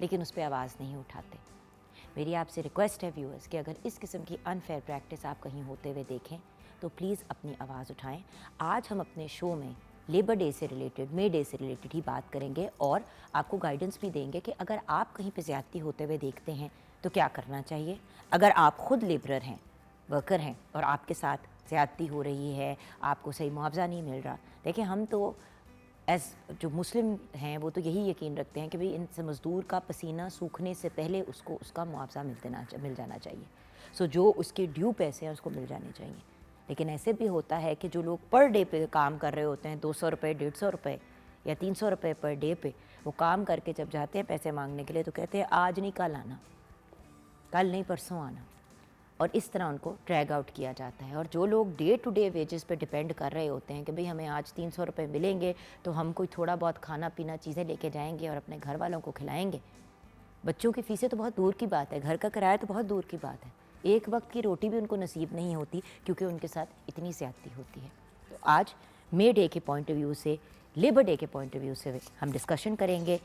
لیکن اس پہ آواز نہیں اٹھاتے. میری آپ سے ریکویسٹ ہے ویورز کہ اگر اس قسم کی انفیئر پریکٹس آپ کہیں ہوتے ہوئے دیکھیں تو پلیز اپنی آواز اٹھائیں. آج ہم اپنے شو میں لیبر ڈے سے ریلیٹڈ، مے ڈے سے ریلیٹڈ ہی بات کریں گے اور آپ کو گائیڈنس بھی دیں گے کہ اگر آپ کہیں پہ زیادتی ہوتے ہوئے دیکھتے ہیں تو کیا کرنا چاہیے. اگر آپ خود لیبرر ہیں، ورکر ہیں اور آپ کے ساتھ زیادتی ہو رہی ہے، آپ کو صحیح معاوضہ نہیں مل رہا، دیکھیں ہم تو ایز جو مسلم ہیں وہ تو یہی یقین رکھتے ہیں کہ بھئی ان سے مزدور کا پسینہ سوکھنے سے پہلے اس کو اس کا معاوضہ مل جانا چاہیے. سو جو اس کے ڈیو پیسے ہیں اس کو مل جانے چاہیے. لیکن ایسے بھی ہوتا ہے کہ جو لوگ پر ڈے پہ کام کر رہے ہوتے ہیں، 200 روپے، 150 روپے یا 300 روپے پر ڈے پہ، وہ کام کر کے جب جاتے ہیں پیسے مانگنے کے لیے تو کہتے ہیں آج نہیں کل آنا، کل نہیں پرسوں آنا. اور اس طرح ان کو ڈریگ آؤٹ کیا جاتا ہے. اور جو لوگ ڈے ٹو ڈے ویجز پہ ڈپینڈ کر رہے ہوتے ہیں کہ بھئی ہمیں آج 300 روپے ملیں گے تو ہم کوئی تھوڑا بہت کھانا پینا چیزیں لے کے جائیں گے اور اپنے گھر والوں کو کھلائیں گے. بچوں کی فیسیں تو بہت دور کی بات ہے، گھر کا کرایہ تو بہت دور کی بات ہے، ایک وقت کی روٹی بھی ان کو نصیب نہیں ہوتی کیونکہ ان کے ساتھ اتنی زیادتی ہوتی ہے. تو آج مے ڈے کے پوائنٹ آف ویو سے، لیبر ڈے کے پوائنٹ آف ویو سے ہم ڈسکشن کریں گے،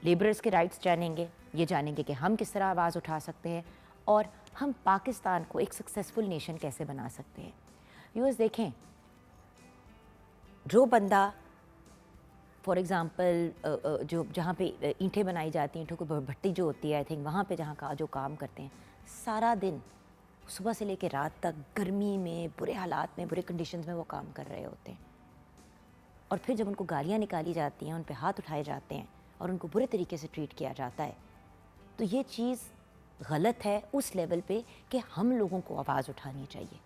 لیبررز کے رائٹس جانیں گے، یہ جانیں گے کہ ہم کس طرح آواز اٹھا سکتے ہیں اور ہم پاکستان کو ایک سکسیسفل نیشن کیسے بنا سکتے ہیں. ویورز دیکھیں، جو بندہ فار ایگزامپل جو جہاں پہ اینٹیں بنائی جاتی ہیں، اینٹوں کو بھٹی جو ہوتی ہے آئی تھنک وہاں پہ جہاں کا جو کام کرتے ہیں، سارا دن صبح سے لے کے رات تک گرمی میں، برے حالات میں، برے کنڈیشنز میں وہ کام کر رہے ہوتے ہیں. اور پھر جب ان کو گالیاں نکالی جاتی ہیں، ان پہ ہاتھ اٹھائے جاتے ہیں اور ان کو برے طریقے سے ٹریٹ کیا جاتا ہے، تو یہ چیز غلط ہے اس لیول پہ کہ ہم لوگوں کو آواز اٹھانی چاہیے.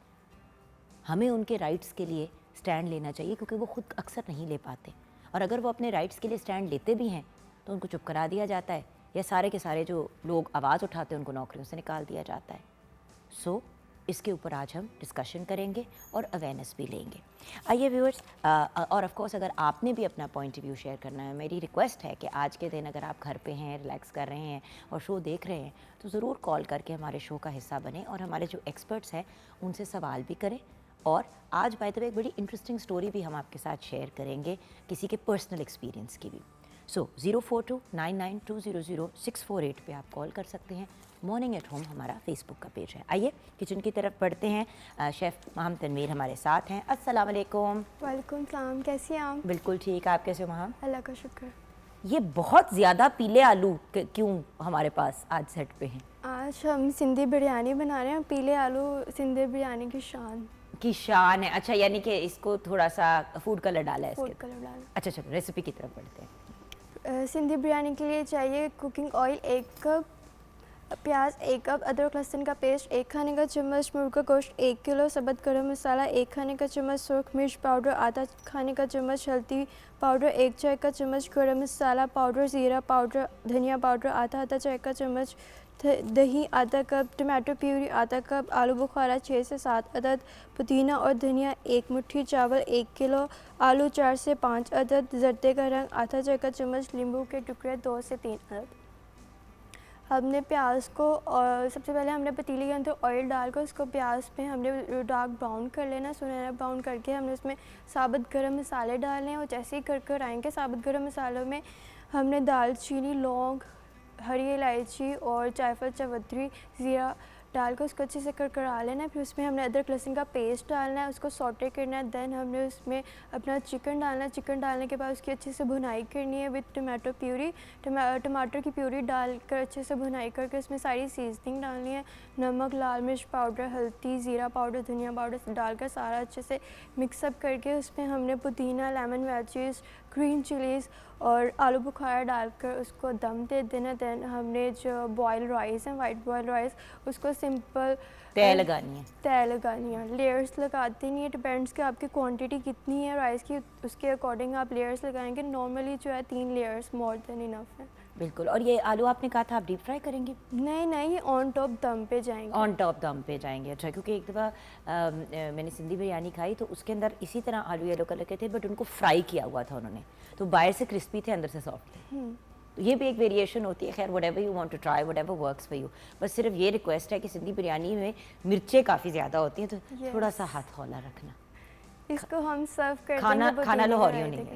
ہمیں ان کے رائٹس کے لیے سٹینڈ لینا چاہیے کیونکہ وہ خود اکثر نہیں لے پاتے. اور اگر وہ اپنے رائٹس کے لیے سٹینڈ لیتے بھی ہیں تو ان کو چپ کرا دیا جاتا ہے یا سارے کے سارے جو لوگ آواز اٹھاتے ہیں ان کو نوکریوں سے نکال دیا جاتا ہے. سو اس کے اوپر آج ہم ڈسکشن کریں گے اور اویئرنیس بھی لیں گے. آئیے ویورز، اور آف کورس اگر آپ نے بھی اپنا پوائنٹ آف ویو شیئر کرنا ہے، میری ریکویسٹ ہے کہ آج کے دن اگر آپ گھر پہ ہیں، ریلیکس کر رہے ہیں اور شو دیکھ رہے ہیں تو ضرور کال کر کے ہمارے شو کا حصہ بنیں اور ہمارے جو ایکسپرٹس ہیں ان سے سوال بھی کریں. اور آج بائی دا وے ایک بڑی انٹرسٹنگ سٹوری بھی ہم آپ کے ساتھ شیئر کریں گے، کسی کے پرسنل ایکسپیرینس کی بھی. سو 042992000648 پہ آپ کال کر سکتے ہیں. مارننگ ایٹ ہوم ہمارا فیس بک کا پیج ہے. آئیے کچن کی طرف بڑھتے ہیں. شیف مہم تنویر ہمارے ساتھ ہیں. السلام علیکم. وعلیکم السلام، کیسی ہیں آپ؟ بالکل ٹھیک، آپ کیسے ہو مہم؟ اللہ کا شکر. یہ بہت زیادہ پیلے آلو کیوں ہمارے پاس آج سیٹ پہ ہیں؟ آج ہم سندھی بریانی بنا رہے ہیں. پیلے آلو سندھی بریانی کی شان ہے. اچھا، یعنی کہ اس کو تھوڑا سا فوڈ کلر ڈالا ہے اس کے؟ فوڈ کلر ڈالا. اچھا چلو ریسیپی کی طرف بڑھتے ہیں. سندھی بریانی کے لیے چاہیے کوکنگ آئل 1 کپ، پیاز 1 کپ، ادرک لہسن کا پیسٹ 1 کھانے کا چمچ، مرغ کا گوشت 1 کلو، ثابت گرم مسالہ 1 کھانے کا چمچ، سرخ مرچ پاؤڈر آدھا کھانے کا چمچ، ہلدی پاؤڈر 1 چائے کا چمچ، گرم مسالہ پاؤڈر، زیرہ پاؤڈر، دھنیا پاؤڈر آدھا چائے کا چمچ، دہی آدھا کپ، ٹماٹو پیوری آدھا کپ، آلو بخارا 6 سے 7 عدد، پودینہ اور دھنیا 1 مٹھی، چاول 1 کلو، آلو 4 سے 5 عدد، زردے کا رنگ آدھا چائے کا چمچ، لیمبو کے ٹکڑے 2 سے 3 عدد. ہم نے پیاز کو، اور سب سے پہلے ہم نے پتیلی کے اندر آئل ڈال کر اس کو پیاز پہ ہم نے ڈارک براؤن کر لینا. سنہرا براؤن کر کے ہم نے اس میں ثابت گرم مسالے ڈالنے ہیں. اور جیسے ہی کر آئیں گے ثابت گرم مسالوں میں ہم نے دال چینی، لونگ، ہری الائچی اور جائفل چودھری، زیرہ ڈال کر اس کو اچھے سے کرا لینا ہے. پھر اس میں ہم نے ادرک لہسن کا پیسٹ ڈالنا ہے، اس کو سوٹے کرنا ہے. دین ہم نے اس میں اپنا چکن ڈالنا ہے. چکن ڈالنے کے بعد اس کی اچھے سے بھنائی کرنی ہے وتھ ٹماٹو پیوری. ٹماٹر کی پیوری ڈال کر اچھے سے بھنائی کر کے اس میں ساری سیزننگ ڈالنی ہے. نمک، لال مرچ پاؤڈر، ہلدی، زیرہ پاؤڈر، دھنیا پاؤڈر ڈال کر سارا اچھے سے مکس اپ کر کے اس میں ہم نے پودینہ، لیمن ویجز، گرین چلیز اور آلو بخارا ڈال کر اس کو دم دے دینا. دین ہم نے جو بوائل رائس ہیں، وائٹ بوائل رائس، اس کو سمپل تہ لگانی ہے. لیئرس لگاتے نہیں ہے، ڈپینڈس کہ آپ کی کوانٹٹی کتنی ہے رائس کی، اس کے اکارڈنگ آپ لیئرس لگائیں گے. نارملی جو ہے 3 لیئرس مور دین انف ہے. بالکل. اور یہ آلو آپ نے کہا تھا آپ ڈیپ فرائی کریں گے؟ نہیں، یہ آن ٹاپ دم پہ جائیں گے. آن ٹاپ دم پہ جائیں گے. اچھا، کیونکہ ایک دفعہ میں نے سندھی بریانی کھائی تو اس کے اندر اسی طرح آلو یلو کلر کے تھے بٹ ان کو فرائی کیا ہوا تھا انہوں نے، تو باہر سے کرسپی تھے، اندر سے سافٹ تھے. تو یہ بھی ایک ویریشن ہوتی ہے. خیر whatever you want to try, whatever works for you. بس صرف یہ ریکویسٹ ہے کہ سندھی بریانی میں مرچیں کافی زیادہ ہوتی ہیں تو تھوڑا سا ہاتھ ہولا رکھنا. اس کو ہم سرو کرتے ہیں، کھانا لاہوریوں نہیں ہے.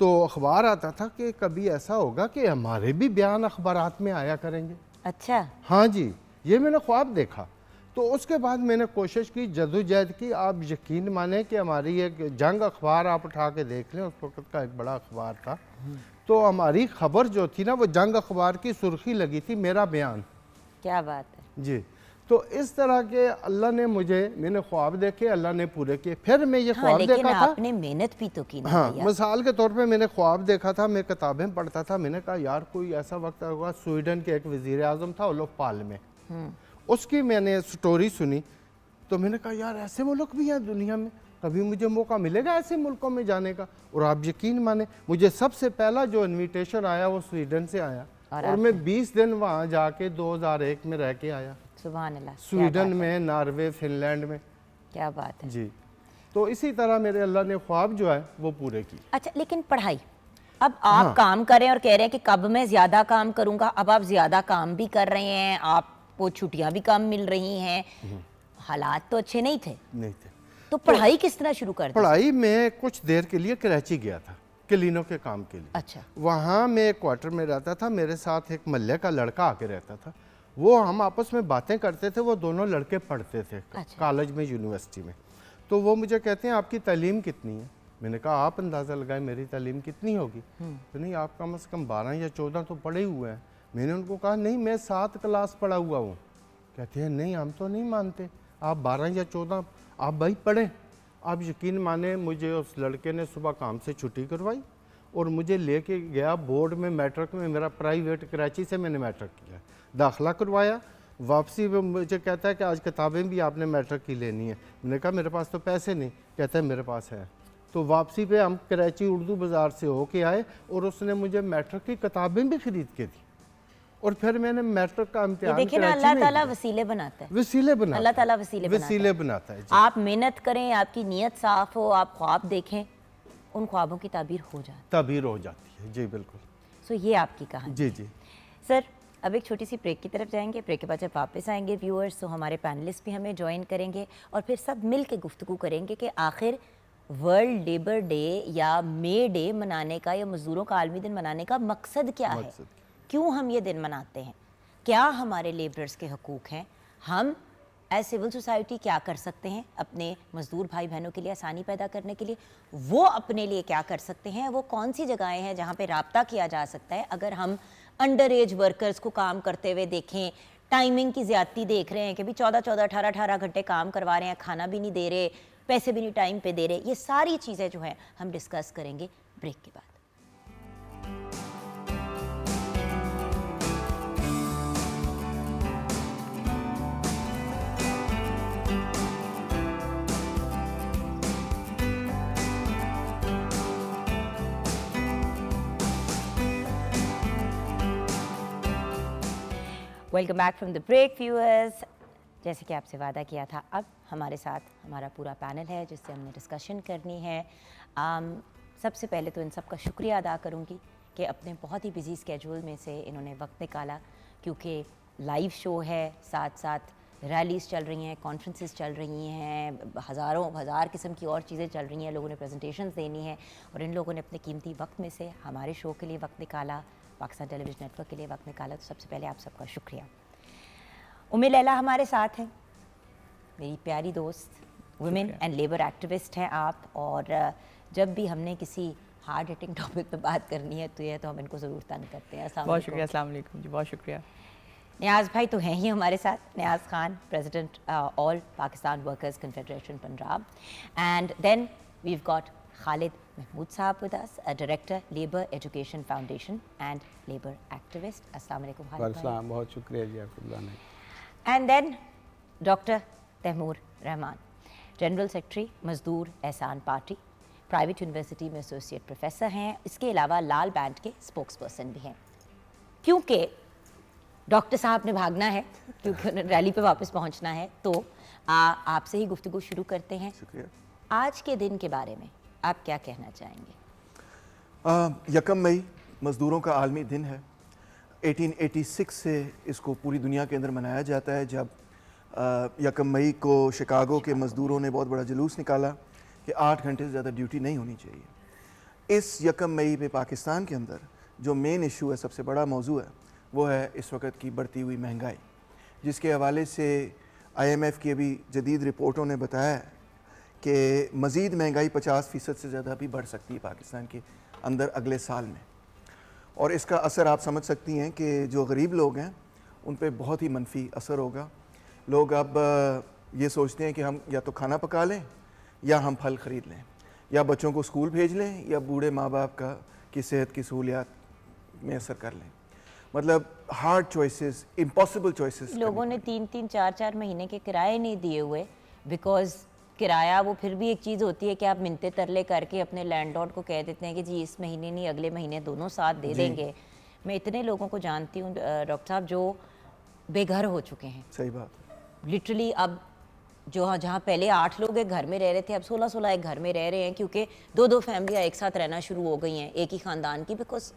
تو اخبار آتا تھا کہ کبھی ایسا ہوگا کہ ہمارے بھی بیان اخبارات میں آیا کریں گے. اچھا. ہاں جی, یہ میں نے خواب دیکھا. تو اس کے بعد میں نے کوشش کی, جدوجہد کی. آپ یقین مانیں کہ ہماری ایک جنگ اخبار آپ اٹھا کے دیکھ لیں, اس وقت کا ایک بڑا اخبار تھا, تو ہماری خبر جو تھی نا وہ جنگ اخبار کی سرخی لگی تھی, میرا بیان. کیا بات ہے. جی, تو اس طرح کے اللہ نے مجھے, میں نے خواب دیکھے, اللہ نے پورے کیے. پھر میں یہ خواب لیکن دیکھا تھا. آپ نے محنت بھی تو کی نا. ہاں, مثال کے طور پہ میں نے خواب دیکھا تھا, میں کتابیں پڑھتا تھا, میں نے کہا یار کوئی ایسا وقت ہوگا. سویڈن کے ایک وزیر اعظم تھا اولوف پالمے, اس کی میں نے سٹوری سنی, تو میں نے کہا یار ایسے ملک بھی ہیں دنیا میں, کبھی مجھے موقع ملے گا ایسے ملکوں میں جانے کا. اور آپ یقین مانیں مجھے سب سے پہلا جو انویٹیشن آیا وہ سویڈن سے آیا, اور میں 20 دن وہاں جا کے 2001 میں رہ کے آیا. سبحان اللہ. سویڈن میں, ناروے, فن لینڈ میں. کیا بات ہے. جی, تو اسی طرح میرے اللہ نے خواب جو ہے وہ پورے کی. اچھا, لیکن پڑھائی, اب آپ کام کریں اور کہہ رہے ہیں کہ کب میں زیادہ کام کروں گا. اب آپ زیادہ کام بھی کر رہے ہیں, آپ کو چھٹیاں بھی کم مل رہی ہیں, حالات تو اچھے نہیں تھے. نہیں تھے. تو پڑھائی کس طرح شروع کر دی؟ پڑھائی میں کچھ دیر کے لیے کراچی گیا تھا, کلینوں کے کام کے لیے. اچھا. وہاں میں ایک کوارٹر میں رہتا تھا, میرے ساتھ ایک محلے کا لڑکا آ کے رہتا تھا. وہ ہم آپس میں باتیں کرتے تھے, وہ دونوں لڑکے پڑھتے تھے کالج میں, یونیورسٹی میں. تو وہ مجھے کہتے ہیں آپ کی تعلیم کتنی ہے؟ میں نے کہا آپ اندازہ لگائیں میری تعلیم کتنی ہوگی. تو نہیں, آپ کم از کم 12 یا 14 تو پڑھے ہوئے ہیں. میں نے ان کو کہا نہیں, میں 7 کلاس پڑھا ہوا ہوں. کہتے ہیں نہیں ہم تو نہیں مانتے, آپ 12 یا 14 آپ بھائی پڑھیں. آپ یقین مانیں مجھے اس لڑکے نے صبح کام سے چھٹی کروائی اور مجھے لے کے گیا بورڈ میں, میٹرک میں. میرا پرائیویٹ کراچی سے میں نے میٹرک کیا, داخلہ کروایا. واپسی میں مجھے کہتا ہے کہ آج کتابیں بھی آپ نے میٹرک کی لینی ہے. میں نے کہا میرے پاس تو پیسے نہیں. کہتا ہے میرے پاس ہے. تو واپسی پہ ہم کراچی اردو بازار سے ہو کے آئے اور اس نے مجھے میٹرک کی کتابیں بھی خرید کے دی, اور پھر میں نے میٹرک کا امتحان دیکھیں نا, اللہ تعالیٰ وسیلے بناتا ہے. وسیلے بناتا ہے, اللہ تعالیٰ وسیلے بناتا ہے. آپ محنت کریں, آپ کی نیت صاف ہو, آپ خواب دیکھیں, ان خوابوں کی تعبیر ہو جاتی ہے. جی بالکل. سو یہ آپ کی کہانی. جی جی سر, اب ایک چھوٹی سی بریک کی طرف جائیں گے. بریک کے بعد جب واپس آئیں گے ویورز, تو ہمارے پینلسٹ بھی ہمیں جوائن کریں گے, اور پھر سب مل کے گفتگو کریں گے کہ آخر ورلڈ لیبر ڈے یا مے ڈے منانے کا, یا مزدوروں کا عالمی دن منانے کا مقصد کیا ہے, کیوں ہم یہ دن مناتے ہیں, کیا ہمارے لیبررز کے حقوق ہیں, ہم ایز سول سوسائٹی کیا کر سکتے ہیں اپنے مزدور بھائی بہنوں کے لیے آسانی پیدا کرنے کے لیے, وہ اپنے لیے کیا کر سکتے ہیں, وہ کون سی جگہیں ہیں جہاں پہ رابطہ کیا جا سکتا ہے. اگر ہم انڈر ایج ورکرز کو کام کرتے ہوئے دیکھیں, ٹائمنگ کی زیادتی دیکھ رہے ہیں کہ بھی 18 گھنٹے کام کروا رہے ہیں, کھانا بھی نہیں دے رہے, پیسے بھی نہیں ٹائم پہ دے رہے, یہ ساری چیزیں جو ہیں ہم ڈسکس کریں گے بریک کے بعد. Welcome back from the break viewers. جیسے کہ آپ سے وعدہ کیا تھا, اب ہمارے ساتھ ہمارا پورا پینل ہے جس سے ہم نے ڈسکشن کرنی ہے. سب سے پہلے تو ان سب کا شکریہ ادا کروں گی کہ اپنے بہت ہی بزی اسکیجول میں سے انہوں نے وقت نکالا, کیونکہ لائیو شو ہے, ساتھ ساتھ ریلیز چل رہی ہیں, کانفرنسز چل رہی ہیں, ہزار قسم کی اور چیزیں چل رہی ہیں, لوگوں نے پریزنٹیشنز دینی ہیں, اور ان لوگوں نے اپنے قیمتی وقت میں سے ہمارے شو کے لیے وقت نکالا, پاکستان ٹیلی ویژن نیٹ ورک کے لیے وقت نکالا. تو سب سے پہلے آپ سب کا شکریہ. لیلا ہمارے ساتھ ہیں, میری پیاری دوست, ویمن اینڈ لیبر ایکٹیوسٹ ہیں آپ, اور جب بھی ہم نے کسی ہارڈ ہٹنگ ٹاپک پہ بات کرنی ہے تو یہ تو ہم ان کو ضرور تنگ کرتے ہیں. بہت شکریہ. السلام علیکم. جی بہت شکریہ. نیاز بھائی تو ہیں ہی ہمارے ساتھ, Niaz Khan, president all Pakistan workers confederation Punjab. And then we've got Khalid Mahmood Sahib with us, director labour education foundation and labour activist. السلام علیکم خالد بھائی. السلام. بہت شکریہ جی آپ کو بلانے. And then doctor Taimur Rahman, general secretary Mazdoor Ehsan party, private university میں ایسوسیٹ پروفیسر ہیں. اس کے علاوہ لال بینڈ کے اسپوکس پرسن بھی ہیں. کیونکہ ڈاکٹر صاحب نے بھاگنا ہے, کیونکہ انہیں ریلی پہ واپس پہنچنا ہے, تو آپ سے ہی گفتگو شروع کرتے ہیں. شکریہ. آج کے دن کے بارے میں آپ کیا کہنا چاہیں گے؟ 1 مئی مزدوروں کا عالمی دن ہے. 1886 سے اس کو پوری دنیا کے اندر منایا جاتا ہے, جب 1 مئی کو شکاگو کے مزدوروں نے بہت بڑا جلوس نکالا کہ 8 گھنٹے سے زیادہ ڈیوٹی نہیں ہونی چاہیے. اس یکم مئی پہ پاکستان کے اندر جو مین ایشو ہے, سب سے بڑا موضوع ہے, وہ ہے اس وقت کی بڑھتی ہوئی مہنگائی, جس کے حوالے سے آئی ایم ایف کی ابھی جدید رپورٹوں نے بتایا ہے کہ مزید مہنگائی 50% سے زیادہ بھی بڑھ سکتی ہے پاکستان کے اندر اگلے سال میں. اور اس کا اثر آپ سمجھ سکتی ہیں کہ جو غریب لوگ ہیں ان پہ بہت ہی منفی اثر ہوگا. لوگ اب یہ سوچتے ہیں کہ ہم یا تو کھانا پکا لیں یا ہم پھل خرید لیں, یا بچوں کو اسکول بھیج لیں, یا بوڑھے ماں باپ کی صحت کی سہولیات میسر کر لیں. مطلب ہارڈ چوائسز, امپاسبل چوائسز. لوگوں نے 3-3 4-4 مہینے کے کرائے نہیں دیے ہوئے, بیکاز کرایہ وہ پھر بھی ایک چیز ہوتی ہے کہ آپ منتے ترلے کر کے اپنے لینڈ لارڈ کو کہہ دیتے ہیں کہ جی اس مہینے نہیں اگلے مہینے دونوں ساتھ دے دیں گے. میں اتنے لوگوں کو جانتی ہوں ڈاکٹر صاحب جو بے گھر ہو چکے ہیں. صحیح بات ہے. لٹرلی اب جہاں پہلے 8 لوگ ایک گھر میں رہ رہے تھے, اب 16 ایک گھر میں رہ رہے ہیں, کیونکہ 2 فیملیاں ایک ساتھ رہنا شروع ہو گئی ہیں ایک ہی خاندان کی, بیکاز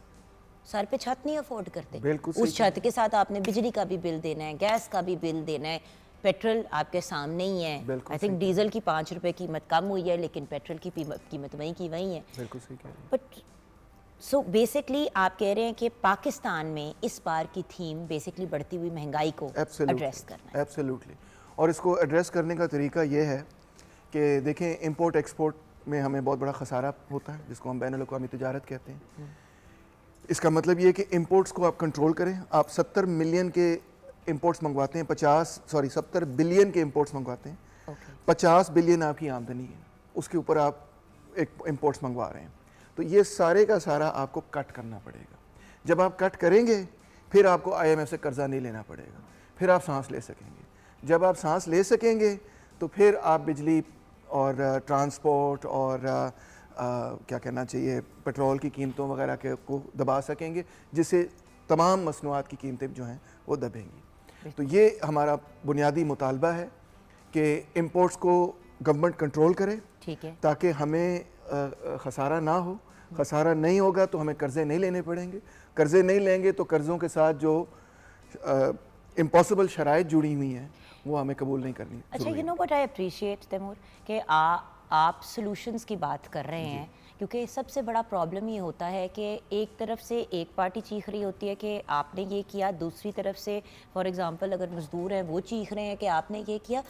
سر پہ چھت نہیں افورڈ کرتے. اس چھت کے ساتھ آپ نے بجلی کا بھی بل دینا ہے, گیس کا بھی بل دینا ہے, پیٹرول آپ کے سامنے ہی ہے. آئی تھنک ڈیزل کی 5 روپے قیمت کم ہوئی ہے, لیکن پیٹرول کی قیمت وہیں کی وہیں ہے. بالکل صحیح کہہ رہے ہیں. بٹ سو بیسکلی آپ کہہ رہے ہیں کہ پاکستان میں اس بار کی تھیم بیسکلی بڑھتی ہوئی مہنگائی کو ایڈریس کرنا ہے. ایبسلیوٹلی. اور اس کو ایڈریس کرنے کا طریقہ یہ ہے کہ دیکھیں امپورٹ ایکسپورٹ میں ہمیں بہت بڑا خسارہ ہوتا ہے, جس کو ہم بین الاقوامی تجارت کہتے ہیں. اس کا مطلب یہ ہے کہ امپورٹس کو آپ کنٹرول کریں. آپ 70 ملین کے امپورٹس منگواتے ہیں, 70 بلین کے امپورٹس منگواتے ہیں, 50 بلین آپ کی آمدنی ہے, اس کے اوپر آپ ایک امپورٹس منگوا رہے ہیں. تو یہ سارے کا سارا آپ کو کٹ کرنا پڑے گا. جب آپ کٹ کریں گے پھر آپ کو آئی ایم ایف سے قرضہ نہیں لینا پڑے گا, پھر آپ سانس لے سکیں گے. جب آپ سانس لے سکیں گے تو پھر آپ بجلی اور ٹرانسپورٹ اور کیا کہنا چاہیے پیٹرول کی قیمتوں وغیرہ کو دبا سکیں گے, جس سے تمام مصنوعات کی قیمتیں جو ہیں وہ دبیں گی. تو یہ ہمارا بنیادی مطالبہ ہے کہ امپورٹس کو گورنمنٹ کنٹرول کرے, ٹھیک ہے, تاکہ ہمیں خسارہ نہ ہو. خسارہ نہیں ہوگا تو ہمیں قرضے نہیں لینے پڑیں گے. قرضے نہیں لیں گے تو قرضوں کے ساتھ جو امپاسبل شرائط جڑی ہوئی ہیں وہ ہمیں قبول نہیں کرنی. اچھا, you know what I appreciate Taimur کہ آپ سولوشنز کی بات کر رہے ہیں, کیونکہ سب سے بڑا پرابلم یہ ہوتا ہے کہ ایک طرف سے ایک پارٹی چیخ رہی ہوتی ہے کہ آپ نے یہ کیا, دوسری طرف سے فار ایگزامپل اگر مزدور ہیں وہ چیخ رہے ہیں کہ آپ نے یہ کیا.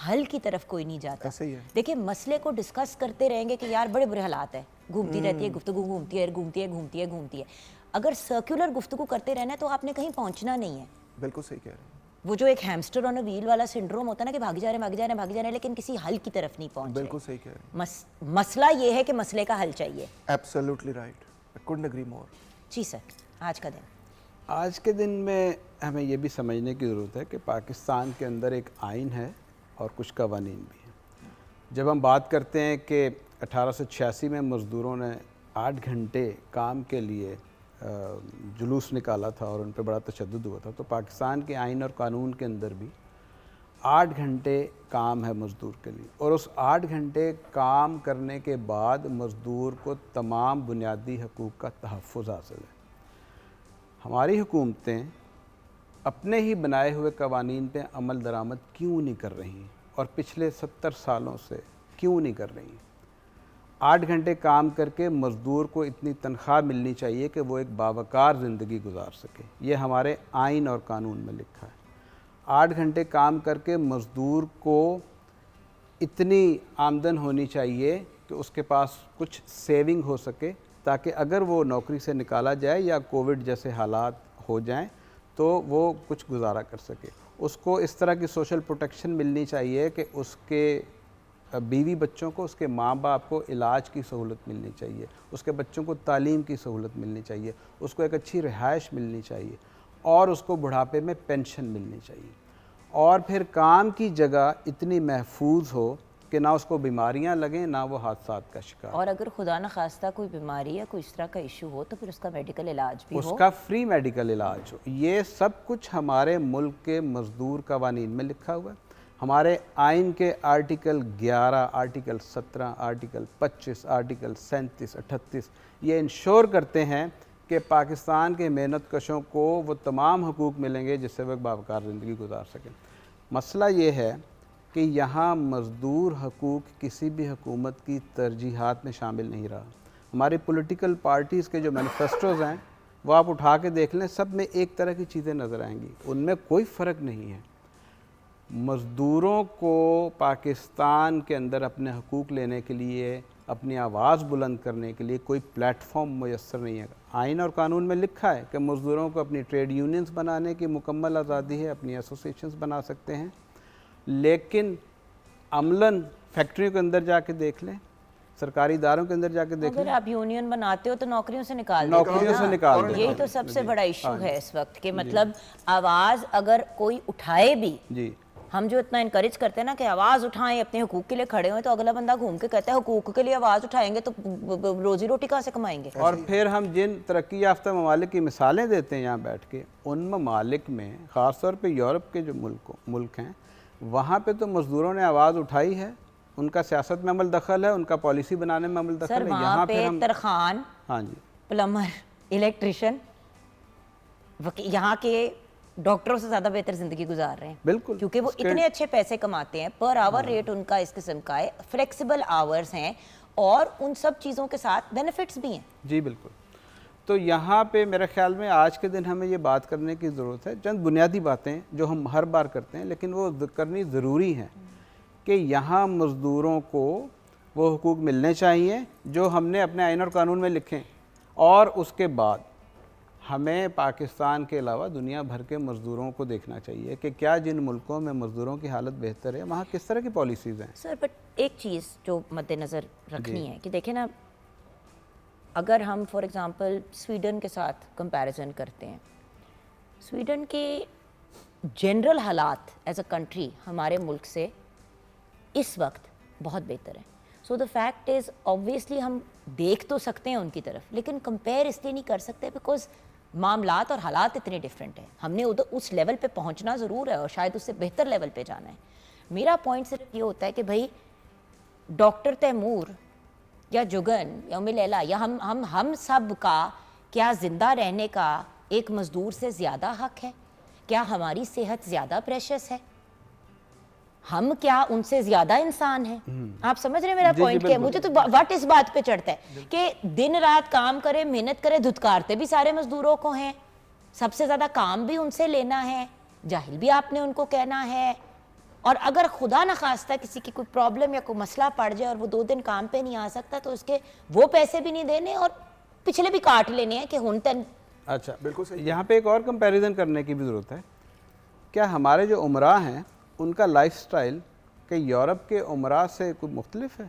حل کی طرف کوئی نہیں جاتا. دیکھیں مسئلے کو ڈسکس کرتے رہیں گے کہ یار بڑے برے حالات ہیں, گھومتی رہتی ہے گفتگو, گھومتی ہے. اگر سرکولر گفتگو کرتے رہنا ہے تو آپ نے کہیں پہنچنا نہیں ہے. بالکل صحیح کہہ رہے ہیں. وہ جو ایک ہیمسٹر آن اے ویل والا سنڈروم ہوتا ہے نا کہ بھاگ جا رہے ہیں لیکن کسی حل کی طرف نہیں پہنچ رہے. بالکل صحیح کہہ رہے ہیں. مسئلہ یہ ہے کہ مسئلے کا حل چاہیے. Absolutely right. I couldn't agree more. جی سر, آج کے دن میں ہمیں یہ بھی سمجھنے کی ضرورت ہے کہ پاکستان کے اندر ایک آئین ہے اور کچھ قوانین بھی ہیں. جب ہم بات کرتے ہیں کہ 1886 میں مزدوروں نے 8 گھنٹے کام کے لیے جلوس نکالا تھا اور ان پہ بڑا تشدد ہوا تھا, تو پاکستان کے آئین اور قانون کے اندر بھی 8 گھنٹے کام ہے مزدور کے لیے, اور اس 8 گھنٹے کام کرنے کے بعد مزدور کو تمام بنیادی حقوق کا تحفظ حاصل ہے. ہماری حکومتیں اپنے ہی بنائے ہوئے قوانین پہ عمل درآمد کیوں نہیں کر رہی, اور پچھلے 70 سالوں سے کیوں نہیں کر رہی. 8 گھنٹے کام کر کے مزدور کو اتنی تنخواہ ملنی چاہیے کہ وہ ایک باوقار زندگی گزار سکے. یہ ہمارے آئین اور قانون میں لکھا ہے. 8 گھنٹے کام کر کے مزدور کو اتنی آمدن ہونی چاہیے کہ اس کے پاس کچھ سیونگ ہو سکے, تاکہ اگر وہ نوکری سے نکالا جائے یا کووڈ جیسے حالات ہو جائیں تو وہ کچھ گزارا کر سکے. اس کو اس طرح کی سوشل پروٹیکشن ملنی چاہیے کہ اس کے بیوی بچوں کو, اس کے ماں باپ کو علاج کی سہولت ملنی چاہیے, اس کے بچوں کو تعلیم کی سہولت ملنی چاہیے, اس کو ایک اچھی رہائش ملنی چاہیے, اور اس کو بڑھاپے میں پینشن ملنی چاہیے. اور پھر کام کی جگہ اتنی محفوظ ہو کہ نہ اس کو بیماریاں لگیں نہ وہ حادثات کا شکار. اور اگر خدا نخواستہ کوئی بیماری یا کوئی اس طرح کا ایشو ہو تو پھر اس کا میڈیکل علاج بھی ہو, اس کا فری میڈیکل علاج ہو. یہ سب کچھ ہمارے ملک کے مزدور قوانین میں لکھا ہوا ہے. ہمارے آئین کے آرٹیکل 11, آرٹیکل 17, آرٹیکل 25, آرٹیکل 37, 38 یہ انشور کرتے ہیں کہ پاکستان کے محنت کشوں کو وہ تمام حقوق ملیں گے جس سے وہ ایک باوقار زندگی گزار سکیں. مسئلہ یہ ہے کہ یہاں مزدور حقوق کسی بھی حکومت کی ترجیحات میں شامل نہیں رہا. ہماری پولیٹیکل پارٹیز کے جو مینیفیسٹوز ہیں وہ آپ اٹھا کے دیکھ لیں, سب میں ایک طرح کی چیزیں نظر آئیں گی, ان میں کوئی فرق نہیں ہے. مزدوروں کو پاکستان کے اندر اپنے حقوق لینے کے لیے, اپنی آواز بلند کرنے کے لیے کوئی پلیٹ فارم میسر نہیں ہے. آئین اور قانون میں لکھا ہے کہ مزدوروں کو اپنی ٹریڈ یونینز بنانے کی مکمل آزادی ہے, اپنی ایسوسیشنز بنا سکتے ہیں, لیکن عملاً فیکٹریوں کے اندر جا کے دیکھ لیں, سرکاری اداروں کے اندر جا کے دیکھ اگر لیں, آپ یونین بناتے ہو تو نوکریوں سے نکال دیتے نوکریوں سے نکال دیں. یہی تو سب سے بڑا ایشو ہے اس وقت کہ مطلب آواز اگر کوئی اٹھائے بھی, جی ہم جو اتنا انکریج کرتے ہیں نا کہ آواز اٹھائیں, اپنے حقوق کے لیے کھڑے ہوئیں, تو اگلا بندہ گھوم کے کہتا ہے حقوق کے لیے آواز اٹھائیں گے تو روزی روٹی کہاں سے کمائیں گے. اور پھر ہم جن ترقی یافتہ ممالک کی مثالیں دیتے ہیں یہاں بیٹھ کے, ان ممالک میں خاص طور پہ یورپ کے جو ملک ہیں, وہاں پہ تو مزدوروں نے آواز اٹھائی ہے, ان کا سیاست میں عمل دخل ہے, ان کا پالیسی بنانے میں عمل دخل سر ہے. وہاں یہاں پہ پھر ہم ترخان, ہاں جی پلمبر, الیکٹریشین, یہاں کے ڈاکٹروں سے زیادہ بہتر زندگی گزار رہے ہیں, بالکل, کیونکہ وہ اتنے اچھے پیسے کماتے ہیں, پر آور ریٹ ان کا اس قسم کا ہے, فلیکسیبل آورز ہیں, اور ان سب چیزوں کے ساتھ بینیفٹس بھی ہیں. جی بالکل. تو یہاں پہ میرے خیال میں آج کے دن ہمیں یہ بات کرنے کی ضرورت ہے, چند بنیادی باتیں جو ہم ہر بار کرتے ہیں لیکن وہ کرنی ضروری ہیں, کہ یہاں مزدوروں کو وہ حقوق ملنے چاہیے جو ہم نے اپنے آئین اور قانون میں لکھیں, اور اس کے بعد ہمیں پاکستان کے علاوہ دنیا بھر کے مزدوروں کو دیکھنا چاہیے کہ کیا جن ملکوں میں مزدوروں کی حالت بہتر ہے وہاں کس طرح کی پالیسیز ہیں. سر بٹ ایک چیز جو مد نظر رکھنی ہے کہ دیکھیں نا, اگر ہم فار ایگزامپل سویڈن کے ساتھ کمپیریزن کرتے ہیں, سویڈن کے جنرل حالات ایز اے کنٹری ہمارے ملک سے اس وقت بہت بہتر ہیں. سو دا فیکٹ از آبویسلی ہم دیکھ تو سکتے ہیں ان کی طرف, لیکن کمپیئر اس لیے نہیں کر سکتے بیکاز معاملات اور حالات اتنے ڈفرینٹ ہیں. ہم نے ادھر اس لیول پہ پہنچنا ضرور ہے اور شاید اس سے بہتر لیول پہ جانا ہے. میرا پوائنٹ صرف یہ ہوتا ہے کہ بھائی ڈاکٹر تیمور یا جگن یا ام لیلا یا ہم سب کا کیا زندہ رہنے کا ایک مزدور سے زیادہ حق ہے؟ کیا ہماری صحت زیادہ پریشس ہے؟ ہم کیا ان سے زیادہ انسان ہیں؟ آپ سمجھ رہے ہیں میرا پوائنٹ کیا ہے؟ مجھے تو وٹ اس بات پہ چڑھتا ہے کہ دن رات کام کرے, محنت کرے, دھتکارتے بھی سارے مزدوروں کو ہیں, سب سے زیادہ کام بھی ان سے لینا ہے, جاہل بھی آپ نے ان کو کہنا ہے, اور اگر خدا نخواستہ کسی کی کوئی پرابلم یا کوئی مسئلہ پڑ جائے اور وہ 2 دن کام پہ نہیں آ سکتا تو اس کے وہ پیسے بھی نہیں دینے اور پچھلے بھی کاٹ لینے ہیں کہ ہن. اچھا بالکل صحیح. یہاں پہ ایک اور کمپیریزن کرنے کی بھی ضرورت ہے. کیا ہمارے جو عمرا ہیں ان کا لائف سٹائل کہ یورپ کے عمرا سے کوئی مختلف ہے؟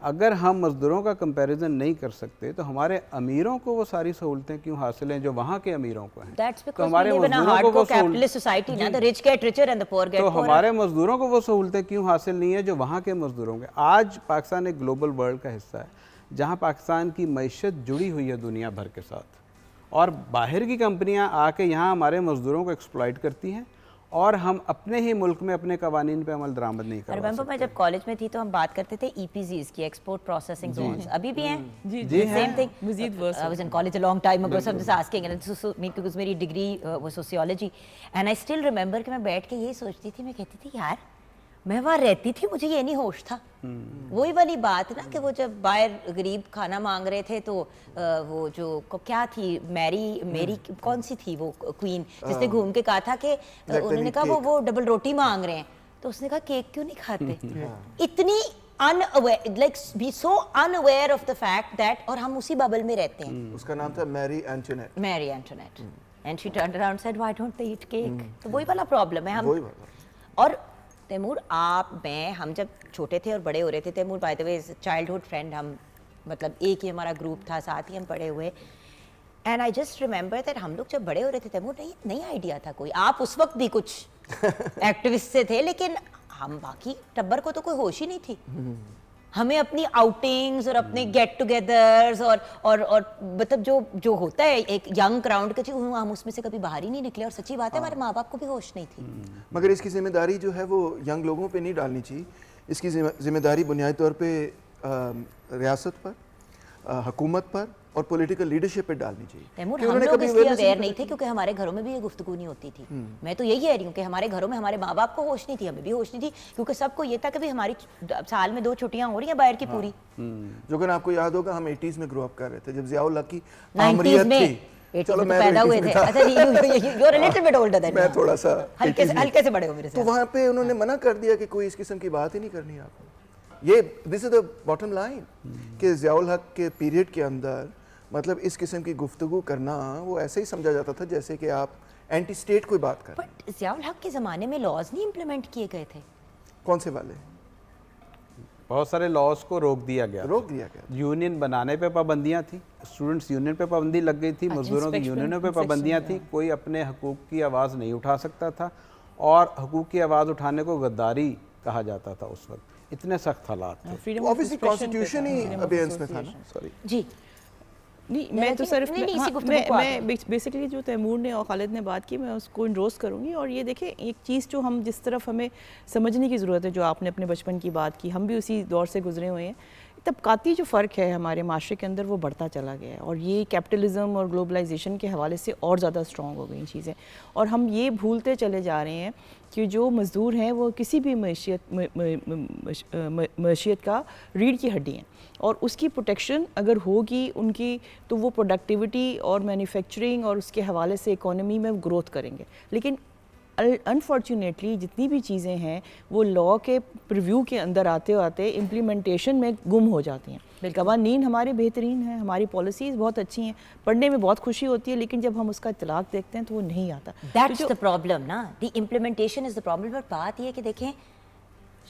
اگر ہم مزدوروں کا کمپیریزن نہیں کر سکتے تو ہمارے امیروں کو وہ ساری سہولتیں کیوں حاصل ہیں جو وہاں کے امیروں کو ہیں؟ تو ہمارے مزدوروں کو وہ سہولتیں کیوں حاصل نہیں ہیں جو وہاں کے مزدوروں کے؟ آج پاکستان ایک گلوبل ورلڈ کا حصہ ہے جہاں پاکستان کی معیشت جڑی ہوئی ہے دنیا بھر کے ساتھ, اور باہر کی کمپنیاں آ کے یہاں ہمارے مزدوروں کو ایکسپلائٹ کرتی ہیں, اور ہم اپنے ہی ملک میں اپنے قوانین پہ عمل درآمد نہیں کروا سکتے. میں جب کالج میں تھی تو ہم بات کرتے تھے ای پی زیز کی, ایکسپورٹ پروسیسنگ زونز, ابھی بھی ہیں. جی ہیں. Same thing. I was in college a long time ago, so I'm just asking, because میری degree was sociology, and I still remember کہ میں بیٹھ کے یہی سوچتی تھی, میں کہتی تھی یار میں وہاں رہتی تھی مجھے یہ نہیں ہوش تھا. وہی والی بات نا کہ وہ جب باہر غریب کھانا مانگ رہے تھے تو وہ جو کیا تھی میری کون سی تھی وہ کوئین جس نے گھوم کے کہا تھا کہ انہوں نے کہا وہ ڈبل روٹی مانگ رہے ہیں, تو اس نے کہا کیک کیوں نہیں کھاتے؟ اتنی like be so unaware of the fact that, اور ہم اسی ببل میں رہتے ہیں. اس کا نام تھا میری Antoinette, and she turned around and said why don't they eat cake. تو وہی والا پرابلم ہے. ہم اور تیمور ہم جب چھوٹے تھے اور بڑے ہو رہے تھے, Taimur by the way childhood friend, ہم مطلب ایک ہی ہمارا گروپ تھا, ساتھ ہی ہم پڑھے ہوئے, and I just remember that ہم لوگ جب بڑے ہو رہے تھے تیمور نہیں آئیڈیا تھا کوئی, آپ اس وقت بھی کچھ ایکٹیوسٹ سے تھے لیکن ہم باقی ٹبر کو تو کوئی ہوش ہی نہیں تھی. ہمیں اپنی آؤٹنگز اور اپنے گیٹ ٹوگیدرز اور مطلب جو ہوتا ہے ایک ینگ کراؤنڈ کا, ہم اس میں سے کبھی باہر ہی نہیں نکلے, اور سچی بات ہے ہمارے ماں باپ کو بھی ہوش نہیں تھی. مگر اس کی ذمہ داری جو ہے وہ ینگ لوگوں پہ نہیں ڈالنی چاہیے. اس کی ذمہ داری بنیادی طور پہ ریاست پر, حکومت پر, اور پولیٹیکل لیڈرشپ پہ ڈالنی چاہیے. تیمور کہ ہم انہوں نے لوگ کبھی اس لیے awareness اویئر نہیں تھے کیونکہ ہمارے گھروں میں بھی یہ گفتگو نہیں ہوتی تھی. میں تو یہی کہہ رہی ہوں کہ ہمارے گھروں میں ہمارے ماں باپ کو ہوش نہیں تھی, ہمیں بھی ہوش نہیں تھی, کیونکہ سب کو یہ تھا کہ بھی ہماری سال میں 2 چھٹیاں ہو رہی ہیں باہر کی پوری. جو کہ آپ کو یاد ہوگا ہم 80s میں گرو اپ کر رہے تھے جب ضیاء الحق کی 90s آمریت میں تھی. چلو میں پیدا ہوئے تھے. اچھا you are a little bit older than میں تھوڑا سا ہلکے سے بڑے ہو میرے سے. تو وہاں پہ انہوں نے منع کر دیا کہ کوئی اس قسم کی بات ہی نہیں کرنی آپ کو. یہ دس از دا باٹم لائن کہ ضیاء الحق کے پیریڈ کے اندر مطلب اس قسم کی گفتگو کرنا وہ ایسے ہی سمجھا جاتا تھا جیسے کہ آپ اینٹی اسٹیٹ کوئی بات کر رہے ہیں. بٹ ضیاء الحق کے زمانے میں لاز نہیں امپلیمنٹ کیے گئے تھے. کون سے والے؟ بہت سارے لاز کو روک دیا گیا, روک دیا گیا. یونین بنانے پہ پابندیاں تھیں, اسٹوڈنٹس یونین پہ پابندی لگ گئی تھی, مزدوروں کی یونینوں پہ پابندیاں تھیں, کوئی اپنے حقوق کی آواز نہیں اٹھا سکتا تھا, اور حقوق کی آواز اٹھانے کو غداری کہا جاتا تھا اس وقت. اتنے سخت حالات تھے. obviously constitution ہی ابینس میں تھا نا. سوری جی نہیں میں تو صرف میں بیسکلی جو تیمور نے اور خالد نے بات کی میں اس کو انڈورس کروں گی. اور یہ دیکھیں ایک چیز جو ہم جس طرف ہمیں سمجھنے کی ضرورت ہے, جو آپ نے اپنے بچپن کی بات کی, ہم بھی اسی دور سے گزرے ہوئے ہیں. طبقاتی جو فرق ہے ہمارے معاشرے کے اندر وہ بڑھتا چلا گیا ہے, اور یہ کیپٹلزم اور گلوبلائزیشن کے حوالے سے اور زیادہ اسٹرانگ ہو گئی چیزیں. اور ہم یہ بھولتے چلے جا رہے ہیں کہ جو مزدور ہیں وہ کسی بھی معیشت کا ریڑھ کی ہڈی ہیں, اور اس کی پروٹیکشن اگر ہوگی ان کی تو وہ پروڈکٹیوٹی اور مینوفیکچرنگ اور اس کے حوالے سے اکانومی میں گروتھ کریں گے. لیکن انفارچونیٹلی جتنی بھی چیزیں ہیں وہ لا کے پریویو کے اندر آتے آتے امپلیمنٹیشن میں گم ہو جاتی ہیں. قوانین ہمارے بہترین ہیں, ہماری پالیسیز بہت اچھی ہیں, پڑھنے میں بہت خوشی ہوتی ہے, لیکن جب ہم اس کا اطلاق دیکھتے ہیں تو وہ نہیں آتا. دیٹس دا پرابلم نا, the implementation is the problem. But بات یہ ہے کہ دیکھیں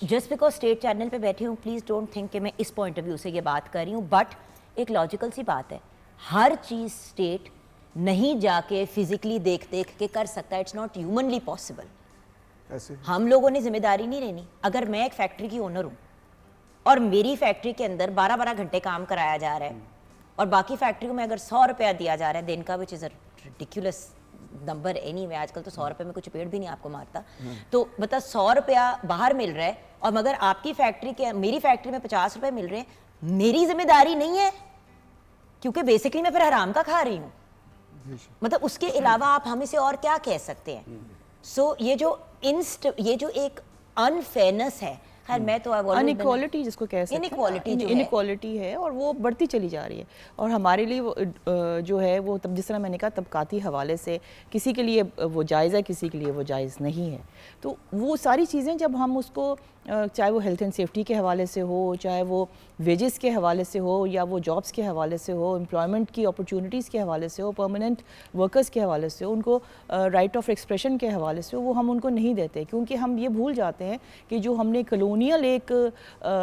جسٹ بیکاز اسٹیٹ چینل پہ بیٹھی ہوں, پلیز ڈونٹ تھنک کہ میں اس پوائنٹ آف ویو سے یہ بات کر رہی ہوں, بٹ ایک لاجیکل سی بات ہے, ہر چیز اسٹیٹ نہیں جا کے فزیکلی دیکھ کے کر سکتا. It's not humanly possible. ہم لوگوں نے ذمہ داری نہیں لینی. اگر میں ایک فیکٹری کی اونر ہوں اور میری فیکٹری کے اندر 12 گھنٹے کام کرایا جا رہا ہے, اور باقی فیکٹریوں میں اگر 100 روپیہ دیا جا رہا ہے دن کا, which is a ridiculous number anyway, آج کل تو 100 روپے میں کچھ پیڑ بھی نہیں آپ کو مارتا, تو بتا 100 روپیہ باہر مل رہا ہے, اور مگر آپ کی فیکٹری کے میری فیکٹری میں 50 روپے مل رہے ہیں. میری ذمہ داری نہیں ہے, کیونکہ بیسکلی میں پھر حرام کا کھا رہی ہوں. مطلب اس کے علاوہ آپ ہمیں سے اور کیا کہہ سکتے ہیں. سو یہ جو ایک انفیئرنس ہے, خیر میں تو انیکوالٹی جس کو کہہ سکتے ہیں, انیکوالٹی ہے اور وہ بڑھتی چلی جا رہی ہے. اور ہمارے لیے جو ہے وہ جس طرح میں نے کہا طبقاتی حوالے سے کسی کے لیے وہ جائز ہے, کسی کے لیے وہ جائز نہیں ہے. تو وہ ساری چیزیں جب ہم اس کو چاہے وہ ہیلتھ اینڈ سیفٹی کے حوالے سے ہو, چاہے وہ ویجز کے حوالے سے ہو, یا وہ جابس کے حوالے سے ہو, امپلائمنٹ کی اپرچونیٹیز کے حوالے سے ہو, پرماننٹ ورکرز کے حوالے سے ہو, ان کو رائٹ آف ایکسپریشن کے حوالے سے ہو, وہ ہم ان کو نہیں دیتے, کیونکہ ہم یہ بھول جاتے ہیں کہ جو ہم نے کلونیل ایک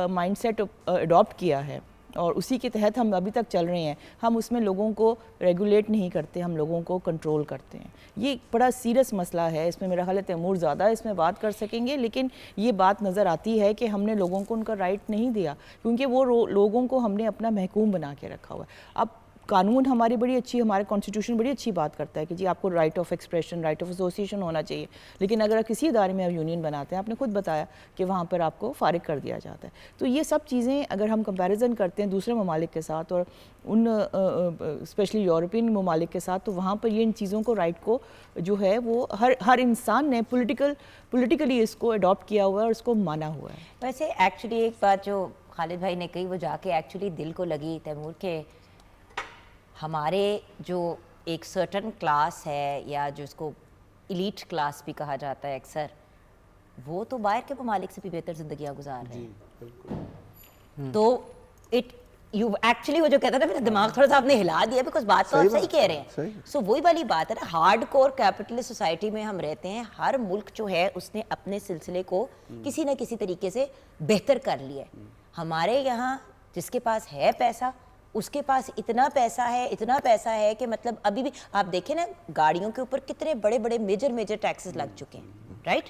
مائنڈ سیٹ اڈاپٹ کیا ہے اور اسی کے تحت ہم ابھی تک چل رہے ہیں, ہم اس میں لوگوں کو ریگولیٹ نہیں کرتے, ہم لوگوں کو کنٹرول کرتے ہیں. یہ بڑا سیریس مسئلہ ہے, اس میں میرا خیال ہے تیمور زیادہ اس میں بات کر سکیں گے, لیکن یہ بات نظر آتی ہے کہ ہم نے لوگوں کو ان کا رائٹ نہیں دیا, کیونکہ وہ لوگوں کو ہم نے اپنا محکوم بنا کے رکھا ہوا ہے. اب قانون ہماری بڑی اچھی, ہمارے کانسٹیٹیوشن بڑی اچھی بات کرتا ہے کہ جی آپ کو right of expression, right of association ہونا چاہیے, لیکن اگر کسی ادارے میں آپ یونین بناتے ہیں, آپ نے خود بتایا کہ وہاں پر آپ کو فارغ کر دیا جاتا ہے. تو یہ سب چیزیں اگر ہم کمپیریزن کرتے ہیں دوسرے ممالک کے ساتھ اور ان اسپیشلی یورپین ممالک کے ساتھ, تو وہاں پر یہ ان چیزوں کو رائٹ کو جو ہے وہ ہر انسان نے پولیٹیکلی اس کو اڈاپٹ کیا ہوا ہے اور اس کو مانا ہوا ہے. ویسے ایکچولی ایک بات جو خالد بھائی نے کہی وہ جا کے ایکچولی دل کو لگی تیمور, کے ہمارے جو ایک سرٹن کلاس ہے یا جو اس کو ایلیٹ کلاس بھی کہا جاتا ہے اکثر, وہ تو باہر کے ممالک سے بھی بہتر زندگیاں گزار رہے ہیں. تو ایکچولی وہ جو کہتا تھا میرا دماغ تھوڑا سا آپ نے ہلا دیا, بیکاز بات تو آپ صحیح کہہ رہے ہیں. سو وہی والی بات ہے نا, ہارڈ کور کیپٹلسٹ سوسائٹی میں ہم رہتے ہیں. ہر ملک جو ہے اس نے اپنے سلسلے کو کسی نہ کسی طریقے سے بہتر کر لیا ہے. ہمارے یہاں جس کے پاس ہے پیسہ, اس کے پاس اتنا پیسہ ہے کہ مطلب ابھی بھی آپ دیکھیں نا گاڑیوں کے اوپر کتنے بڑے میجر ٹیکسز لگ چکے ہیں, رائٹ.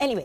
Anyway,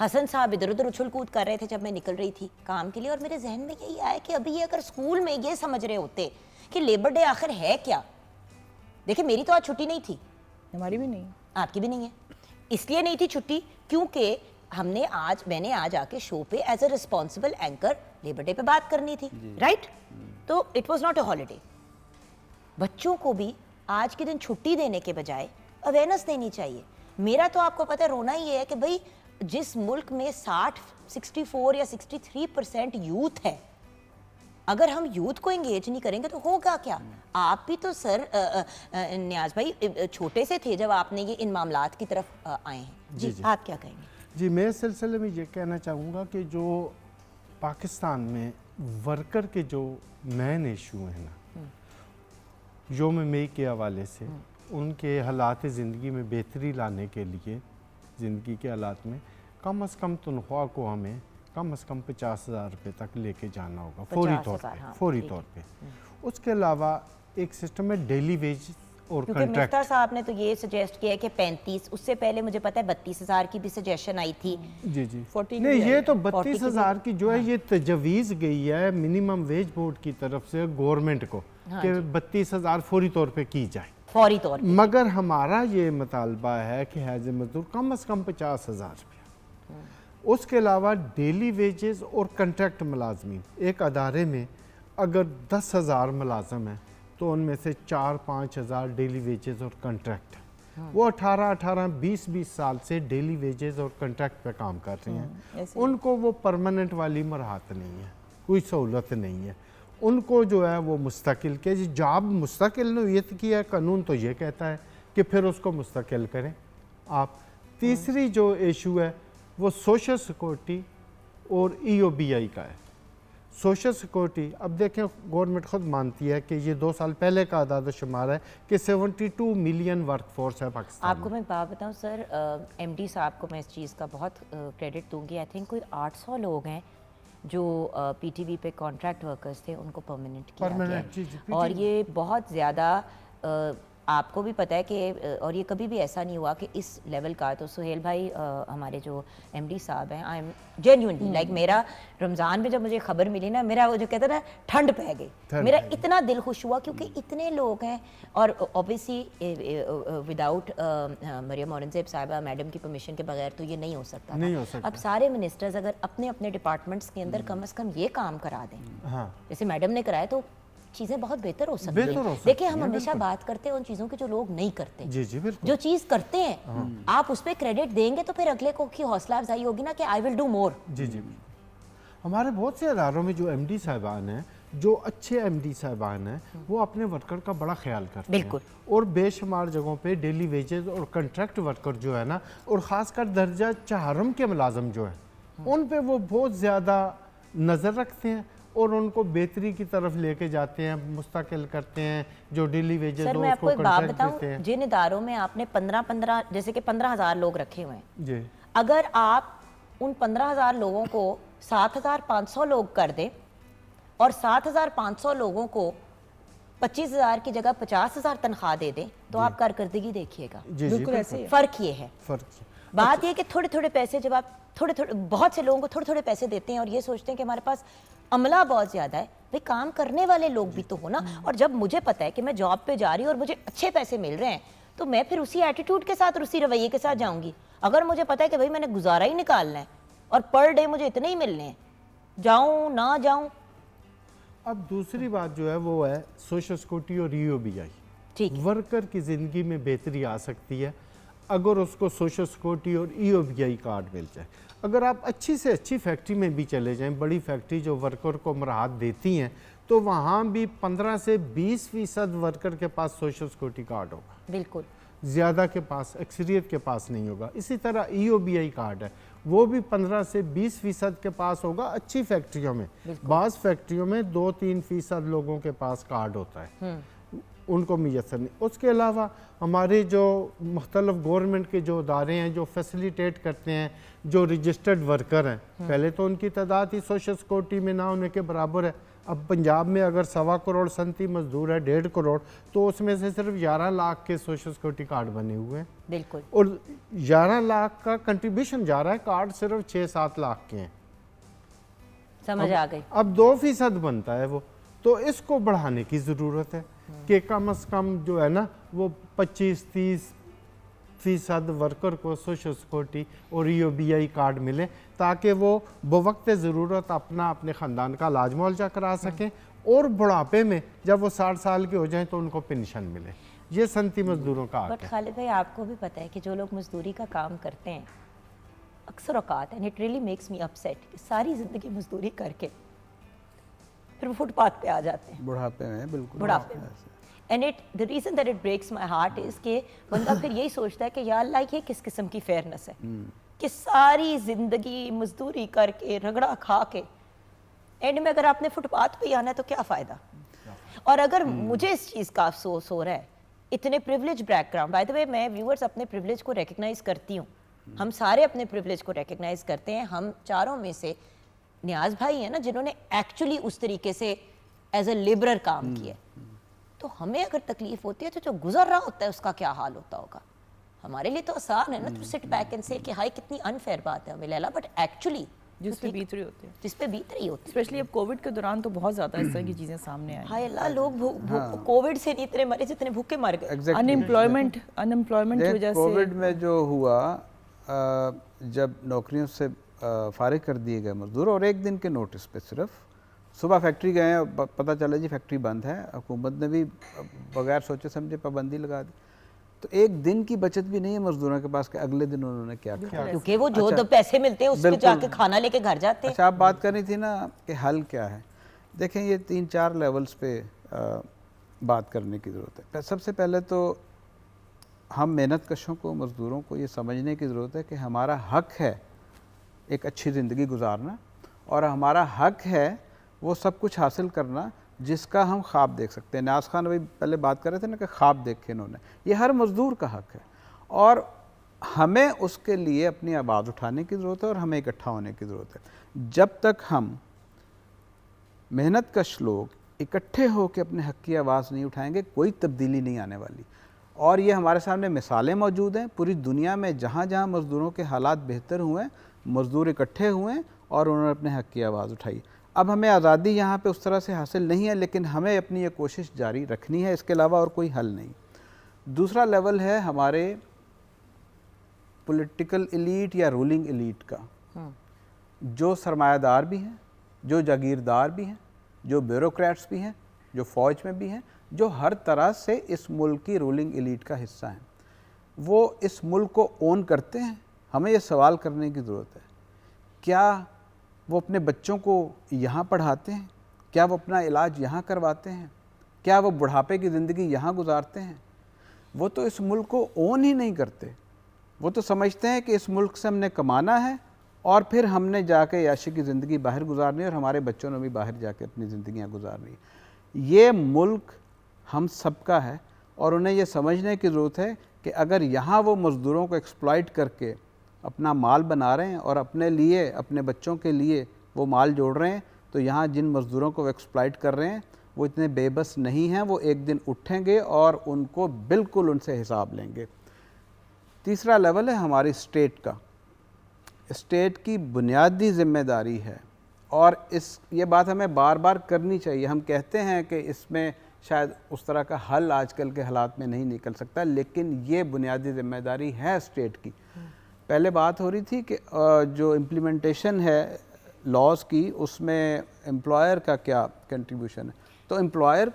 حسن صاحب ادھر ادھر اچھل کود کر رہے تھے جب میں نکل رہی تھی کام کے لیے, اور میرے ذہن میں یہی آیا کہ ابھی اگر اسکول میں یہ سمجھ رہے ہوتے کہ لیبر ڈے آخر ہے کیا. دیکھیں میری تو آج چھٹی نہیں تھی, ہماری بھی نہیں, آپ کی بھی نہیں ہے. اس لیے نہیں تھی چھٹی کیونکہ میں نے آج آ کے شو پہ as a responsible anchor labour day پہ بات کرنی تھی, رائٹ. تو it was not a holiday. بچوں کو بھی آج کے دن چھٹی دینے کے بجائے اویئرنیس دینی چاہیے. میرا تو آپ کو پتہ ہے رونا یہ ہے کہ بھائی جس ملک میں 64 یا 63% یوتھ ہے, اگر ہم یوتھ کو انگیج نہیں کریں گے تو ہوگا کیا. آپ بھی تو سر نیاز بھائی چھوٹے سے تھے جب آپ نے یہ ان معاملات کی طرف آئے ہیں. جی آپ کیا کہیں گے؟ جی میں اس سلسلے میں یہ کہنا چاہوں گا کہ جو پاکستان میں ورکر کے جو مین ایشو ہیں نا, یوم مئی کے حوالے سے ان کے حالات زندگی میں بہتری لانے کے لیے زندگی کے حالات میں کم از کم تنخواہ کو ہمیں کم از کم 50,000 روپے تک لے کے جانا ہوگا فوری طور پہ. اس کے علاوہ ایک سسٹم ہے ڈیلی ویج اور کیونکہ مفتہ صاحب نے تو یہ سجیسٹ کیا ہے کہ 35, اس سے پہلے مجھے پتہ ہے 32,000 کی بھی سجیشن آئی تھی. جی نہیں, یہ تو 32,000 کی جو ہے یہ تجویز گئی ہے منیمم ویج بورڈ کی طرف سے گورنمنٹ کو کہ 32,000 فوری طور پہ کی جائے فوری طور پہ. مگر ہمارا یہ مطالبہ ہے کہ حیض مزدور کم از کم 50,000 روپیہ. اس کے علاوہ ڈیلی ویجز اور کنٹریکٹ ملازمین, ایک ادارے میں اگر 10,000 ملازم ہیں تو ان میں سے 4-5 ہزار ڈیلی ویجز اور کنٹریکٹ, وہ 18-20 سال سے ڈیلی ویجز اور کنٹریکٹ پہ کام کر رہے ہیں. ان کو وہ پرماننٹ والی مراحت نہیں ہے, کوئی سہولت نہیں ہے. ان کو جو ہے وہ مستقل کے جاب مستقل نوعیت کی ہے, قانون تو یہ کہتا ہے کہ پھر اس کو مستقل کریں آپ. تیسری جو ایشو ہے وہ سوشل سیکورٹی اور EOBI کا ہے. سوشل سیکورٹی اب دیکھیں گورنمنٹ خود مانتی ہے کہ یہ 2 سال پہلے کا اعداد و شمار ہے کہ 72 ملین ورک فورس ہے پاکستان. آپ کو میں بات بتاؤں سر, MD صاحب کو میں اس چیز کا بہت کریڈٹ دوں گی. آئی تھنک کوئی 800 لوگ ہیں جو PTV پہ کانٹریکٹ ورکرز تھے, ان کو پرماننٹ کیا گیا ہے. اور یہ بہت زیادہ آپ کو بھی پتہ ہے کہ, اور یہ کبھی بھی ایسا نہیں ہوا کہ اس لیول کا. تو سہیل بھائی ہمارے جو MD صاحب ہیں, آئی ایم جینیونلی لائک, میرا رمضان میں جب مجھے خبر ملی نا, میرا وہ جو کہتا نا ٹھنڈ پہ گئی, میرا اتنا دل خوش ہوا کیونکہ اتنے لوگ ہیں. اور اوبیسلی وداؤٹ مریم اورنگزیب صاحبہ میڈم کی پرمیشن کے بغیر تو یہ نہیں ہو سکتا تھا. اب سارے منسٹرز اگر اپنے اپنے ڈپارٹمنٹس کے اندر کم از کم یہ کام کرا دیں جیسے میڈم نے کرایا تو چیزیں بہت بہتر ہو سکتی ہیں. دیکھیں ہم ہمیشہ بات کرتے ہیں ان چیزوں کی جو لوگ نہیں کرتے. جو چیز کرتے ہیں آپ اس پہ کریڈٹ دیں گے تو پھر اگلے کو کی حوصلہ افزائی ہوگی نا کہ آئی ول ڈو مور. جی ہمارے بہت سے اداروں میں جو MD صاحبان ہیں, جو اچھے MD صاحبان ہیں, وہ اپنے ورکر کا بڑا خیال کرتے ہیں. اور بے شمار جگہوں پہ ڈیلی ویجز اور کنٹریکٹ ورکر جو ہے نا, اور خاص کر درجہ 4 کے ملازم جو ہیں, ان پہ وہ بہت زیادہ نظر رکھتے ہیں اور ان کو بہتری کی طرف لے کے جاتے ہیں, مستقل کرتے ہیں. جو ڈیلی ویجز سر میں آپ کو ایک بات بتاؤں, جن اداروں میں آپ نے 15 جیسے کہ 15,000 لوگ رکھے ہوئے ہیں, جی اگر آپ ان 15,000 لوگوں کو 7,500 لوگ کر دیں اور 7,500 لوگوں کو 25,000 کی جگہ 50,000 تنخواہ دے دیں تو آپ کارکردگی دیکھیے گا. بالکل ایسے فرق یہ ہے. بات یہ کہ تھوڑے تھوڑے پیسے جب آپ بہت سے لوگوں کو تھوڑے تھوڑے پیسے دیتے ہیں اور یہ سوچتے ہیں کہ ہمارے پاس عملہ بہت زیادہ ہے, بھئی کام کرنے والے لوگ بھی تو ہو نا. اور جب مجھے پتہ ہے کہ میں جاب پہ جا رہی ہوں اور مجھے اچھے پیسے مل رہے ہیں تو میں پھر اسی ایٹیٹیوڈ کے ساتھ اور اسی رویے کے ساتھ جاؤں گی. اگر مجھے پتہ ہے کہ بھئی میں نے گزارا ہی نکالنا ہے اور پر ڈے مجھے اتنے ہی ملنے ہیں, جاؤں نہ جاؤں. اب دوسری بات جو ہے وہ ہے سوشل سیکورٹی اور EOBI. ورکر کی زندگی میں بہتری آ سکتی ہے اگر اس کو سوشل سیکورٹی اور EOBI کارڈ مل جائے. اگر آپ اچھی سے اچھی فیکٹری میں بھی چلے جائیں, بڑی فیکٹری جو ورکر کو مراحت دیتی ہیں, تو وہاں بھی 15 سے 20% ورکر کے پاس سوشل سیکورٹی کارڈ ہوگا. بالکل زیادہ کے پاس, اکثریت کے پاس نہیں ہوگا. اسی طرح EOBI کارڈ ہے, وہ بھی 15 سے 20% کے پاس ہوگا اچھی فیکٹریوں میں. بعض فیکٹریوں میں 2-3% لوگوں کے پاس کارڈ ہوتا ہے. ان کو میسر نہیں. اس کے علاوہ ہمارے جو مختلف گورنمنٹ کے جو ادارے ہیں جو فیسیلیٹیٹ کرتے ہیں, جو رجسٹرڈ ورکر ہیں, پہلے تو ان کی تعداد ہی سوشل سیکورٹی میں نہ ہونے کے برابر ہے. اب پنجاب میں اگر 1.25 کروڑ صنعتی مزدور ہے, 1.5 کروڑ, تو اس میں سے صرف 11 لاکھ کے سوشل سیکورٹی کارڈ بنے ہوئے ہیں. بالکل. اور 11 لاکھ کا کنٹریبیوشن جا رہا ہے, کارڈ صرف 6-7 لاکھ کے ہیں. سمجھ آ گئی. اب 2% بنتا ہے وہ, تو اس کو بڑھانے کی ضرورت ہے کہ کم از کم جو ہے نا وہ 25-30% ورکر کو سوشل سیکورٹی اور EOBI کارڈ ملے, تاکہ وہ بوقت ضرورت اپنے خاندان کا علاج معالجہ کرا سکیں, اور بڑھاپے میں جب وہ 60 سال کے ہو جائیں تو ان کو پینشن ملے. یہ صنعتی مزدوروں کا حق بٹ ہے. خالد بھائی آپ کو بھی پتہ ہے کہ جو لوگ مزدوری کا کام کرتے ہیں اکثر اوقات, and it really makes me upset, کہ ساری زندگی مزدوری کر کے پھر وہ فٹ پاتھ پہ آ جاتے ہیں بڑھاپے میں. بالکل بڑھاپے میں. And the reason that it breaks my heart is کہ بندہ پھر یہی سوچتا ہے کہ یا اللہ یہ کس قسم کی فیئرنس ہے کہ ساری زندگی مزدوری کر کے رگڑا کھا کے اینڈ میں اگر آپ نے فٹ پاتھ پہ آنا ہے تو کیا فائدہ. اور اگر مجھے اس چیز کا افسوس ہو رہا ہے, اتنے privilege background, by the way میں ویورز اپنے پریولیج کو ریکگنائز کرتی ہوں, ہم سارے اپنے پریولیج کو ریکگنائز کرتے ہیں. ہم چاروں میں سے نیاز بھائی ہیں نا جنہوں نے ایکچولی اس طریقے سے ایز اے لیبرر کام کیا, تو ہمیں اگر تکلیف ہوتی ہے تو جو گزر رہا ہوتا ہے اس کا کیا حال ہوتا ہوگا. ہمارے لیے تو آسان ہے نا تو سٹ بیک اینڈ سے کہ ہائی کتنی انفیئر بات ہے ہمیں لیلا, بٹ ایکچولی جس پہ بیت رہی ہوتی ہے, جس پہ بیت رہی ہوتی ہے. اسپیشلی اب کووڈ کے دوران تو بہت زیادہ اس طرح کی چیزیں سامنے آئی. ہائے اللہ, لوگ کووڈ سے نہیں اتنے مرے جتنے بھوکے مر گئے. ان امپلائمنٹ کی وجہ سے. کووڈ میں جو ہوا, جب نوکریوں سے فارغ کر دیے گئے مزدور, اور 1 دن کے نوٹس پہ صرف صبح فیکٹری گئے, پتہ چلا جی فیکٹری بند ہے, حکومت نے بھی بغیر سوچے سمجھے پابندی لگا دی, تو 1 دن کی بچت بھی نہیں ہے مزدوروں کے پاس کہ اگلے دن انہوں نے کیا کھایا. کیونکہ وہ جو دو پیسے ملتے ہیں اس پہ جا کے کھانا لے کے گھر جاتے ہیں. اچھا آپ بات کر رہی تھی نا کہ حل کیا ہے, دیکھیں یہ 3-4 لیولز پہ بات کرنے کی ضرورت ہے. سب سے پہلے تو ہم محنت کشوں کو, مزدوروں کو یہ سمجھنے کی ضرورت ہے کہ ہمارا حق ہے ایک اچھی زندگی گزارنا, اور ہمارا حق ہے وہ سب کچھ حاصل کرنا جس کا ہم خواب دیکھ سکتے ہیں. نیاز خان ابھی پہلے بات کر رہے تھے نا کہ خواب دیکھے انہوں نے, یہ ہر مزدور کا حق ہے, اور ہمیں اس کے لیے اپنی آواز اٹھانے کی ضرورت ہے اور ہمیں اکٹھا ہونے کی ضرورت ہے. جب تک ہم محنت کش لوگ اکٹھے ہو کے اپنے حق کی آواز نہیں اٹھائیں گے, کوئی تبدیلی نہیں آنے والی. اور یہ ہمارے سامنے مثالیں موجود ہیں پوری دنیا میں, جہاں جہاں مزدوروں کے حالات بہتر ہوئے ہیں, مزدور اکٹھے ہوئے ہیں اور انہوں نے اپنے حق کی آواز اٹھائی. اب ہمیں آزادی یہاں پہ اس طرح سے حاصل نہیں ہے, لیکن ہمیں اپنی یہ کوشش جاری رکھنی ہے, اس کے علاوہ اور کوئی حل نہیں. دوسرا لیول ہے ہمارے پولیٹیکل ایلیٹ یا رولنگ ایلیٹ کا, جو سرمایہ دار بھی ہیں, جو جاگیردار بھی ہیں, جو بیوروکریٹس بھی ہیں, جو فوج میں بھی ہیں, جو ہر طرح سے اس ملک کی رولنگ ایلیٹ کا حصہ ہیں. وہ اس ملک کو اون کرتے ہیں. ہمیں یہ سوال کرنے کی ضرورت ہے, کیا وہ اپنے بچوں کو یہاں پڑھاتے ہیں؟ کیا وہ اپنا علاج یہاں کرواتے ہیں؟ کیا وہ بڑھاپے کی زندگی یہاں گزارتے ہیں؟ وہ تو اس ملک کو اون ہی نہیں کرتے. وہ تو سمجھتے ہیں کہ اس ملک سے ہم نے کمانا ہے اور پھر ہم نے جا کے عیاشی کی زندگی باہر گزارنی ہے, اور ہمارے بچوں نے بھی باہر جا کے اپنی زندگیاں گزارنی. یہ ملک ہم سب کا ہے, اور انہیں یہ سمجھنے کی ضرورت ہے کہ اگر یہاں وہ مزدوروں کو ایکسپلائٹ کر کے اپنا مال بنا رہے ہیں اور اپنے لیے, اپنے بچوں کے لیے وہ مال جوڑ رہے ہیں, تو یہاں جن مزدوروں کو وہ ایکسپلائٹ کر رہے ہیں وہ اتنے بے بس نہیں ہیں. وہ ایک دن اٹھیں گے اور ان کو بالکل ان سے حساب لیں گے. تیسرا لیول ہے ہماری اسٹیٹ کا. اسٹیٹ کی بنیادی ذمہ داری ہے, اور یہ بات ہمیں بار بار کرنی چاہیے. ہم کہتے ہیں کہ اس میں شاید اس طرح کا حل آج کل کے حالات میں نہیں نکل سکتا, لیکن یہ بنیادی ذمہ داری ہے اسٹیٹ کی. پہلے بات ہو رہی تھی کہ جو امپلیمنٹیشن ہے لاز کی, اس میں امپلائر کا کیا کنٹریبیوشن ہے. تو امپلائر,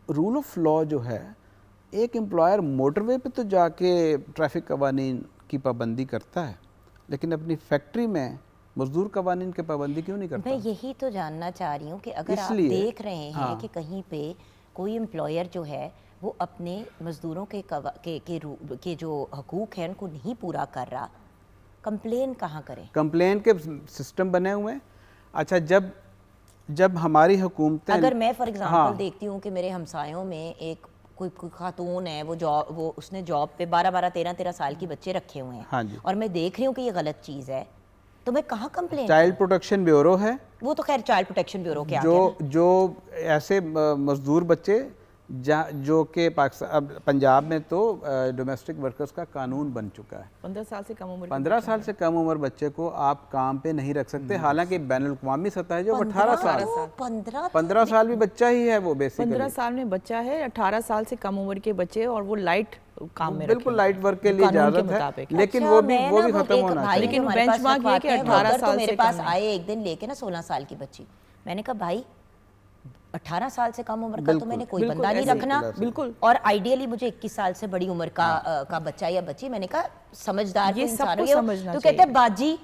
رول آف لا جو ہے, ایک امپلائر موٹر وے پہ تو جا کے ٹریفک قوانین کی پابندی کرتا ہے, لیکن اپنی فیکٹری میں مزدور قوانین کی پابندی کیوں نہیں کرتا؟ میں یہی تو جاننا چاہ رہی ہوں کہ اگر آپ دیکھ رہے ہیں کہ کہیں پہ کوئی امپلائر جو ہے وہ اپنے مزدوروں کے جو حقوق ہیں ان کو نہیں پورا کر رہا, کمپلین کہاں کریں؟ کمپلین کے سسٹم بنے ہوئے ہیں. اچھا, جب جب ہماری حکومتیں اگر میں فار ایگزامپل دیکھتی ہوں کہ میرے ہمسایوں میں ایک کوئی خاتون ہے, وہ اس نے جاب پہ 12-13 سال کی بچے رکھے ہوئے ہیں, اور میں دیکھ رہی ہوں کہ یہ غلط چیز ہے, تو میں کہاں کمپلین؟ چائلڈ پروٹیکشن بیورو ہے, وہ تو خیر چائلڈ پروٹیکشن بیورو کے آگے جو ایسے مزدور بچے جو کہ پاکستان پنجاب میں تو ڈومیسٹک ورکرز کا قانون بن چکا ہے, 15 سال سے کم عمر 15 سال سے کم عمر بچے کو آپ کام پہ نہیں رکھ سکتے, حالانکہ بین الاقوامی سطح ہے جو 18 سال 15 سال بھی بچہ ہی ہے وہ بیسیکلی 15 سال میں بچہ ہے, 18 سال سے کم عمر کے بچے, اور وہ لائٹ کام میں بالکل لائٹ ورک کے لیے اجازت ہے, لیکن وہ بھی ختم ہونا چاہیے. لیکن بینچ مارک یہ کہ 18 سال میرے پاس آئے ایک دن لے کے نا 16 سال کی بچی, میں نے کہا بھائی 18 سال سے کم عمر کا تو میں نے کوئی بندہ نہیں رکھنا, بالکل, اور آئیڈیلی مجھے 21 سال سے بڑی عمر کا بچہ یا بچی, میں نے کہا سمجھدار یہ سب کو سمجھنا تو کہتے ہیں باجی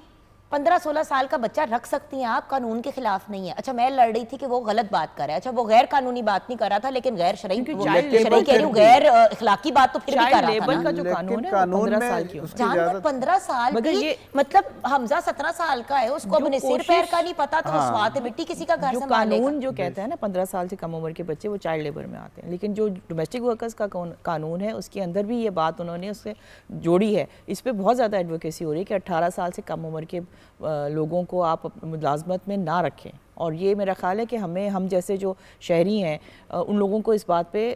15-16 سال کا بچہ رکھ سکتی ہیں آپ, قانون کے خلاف نہیں ہے. اچھا میں لڑ رہی تھی کہ وہ غلط بات کر رہا ہے, اچھا وہ غیر قانونی بات نہیں کر رہا تھا, لیکن غیر شرعی کہہ رہی ہوں, غیر اخلاقی بات تو پھر بھی کر رہا تھا کا جو قانون ہے 15 سال کی عمر, جان کر 15 سال کی, مطلب حمزہ 17 سال کا ہے, اس کو اپنے سر پیر کا نہیں پتا تو سوات مٹی کسی کا گھر سنبھالے گا. قانون جو کہتا ہے نا 15 سال سے کم عمر کے بچے وہ چائلڈ لیبر میں آتے ہیں, لیکن جو ڈومیسٹک ورکرز کا قانون ہے اس کے اندر بھی یہ بات انہوں نے اس سے جوڑی ہے. اس پہ بہت زیادہ ایڈوکیسی ہو رہی ہے کہ 18 سال سے کم عمر کے لوگوں کو آپ ملازمت میں نہ رکھیں, اور یہ میرا خیال ہے کہ ہم جیسے جو شہری ہیں ان لوگوں کو اس بات پہ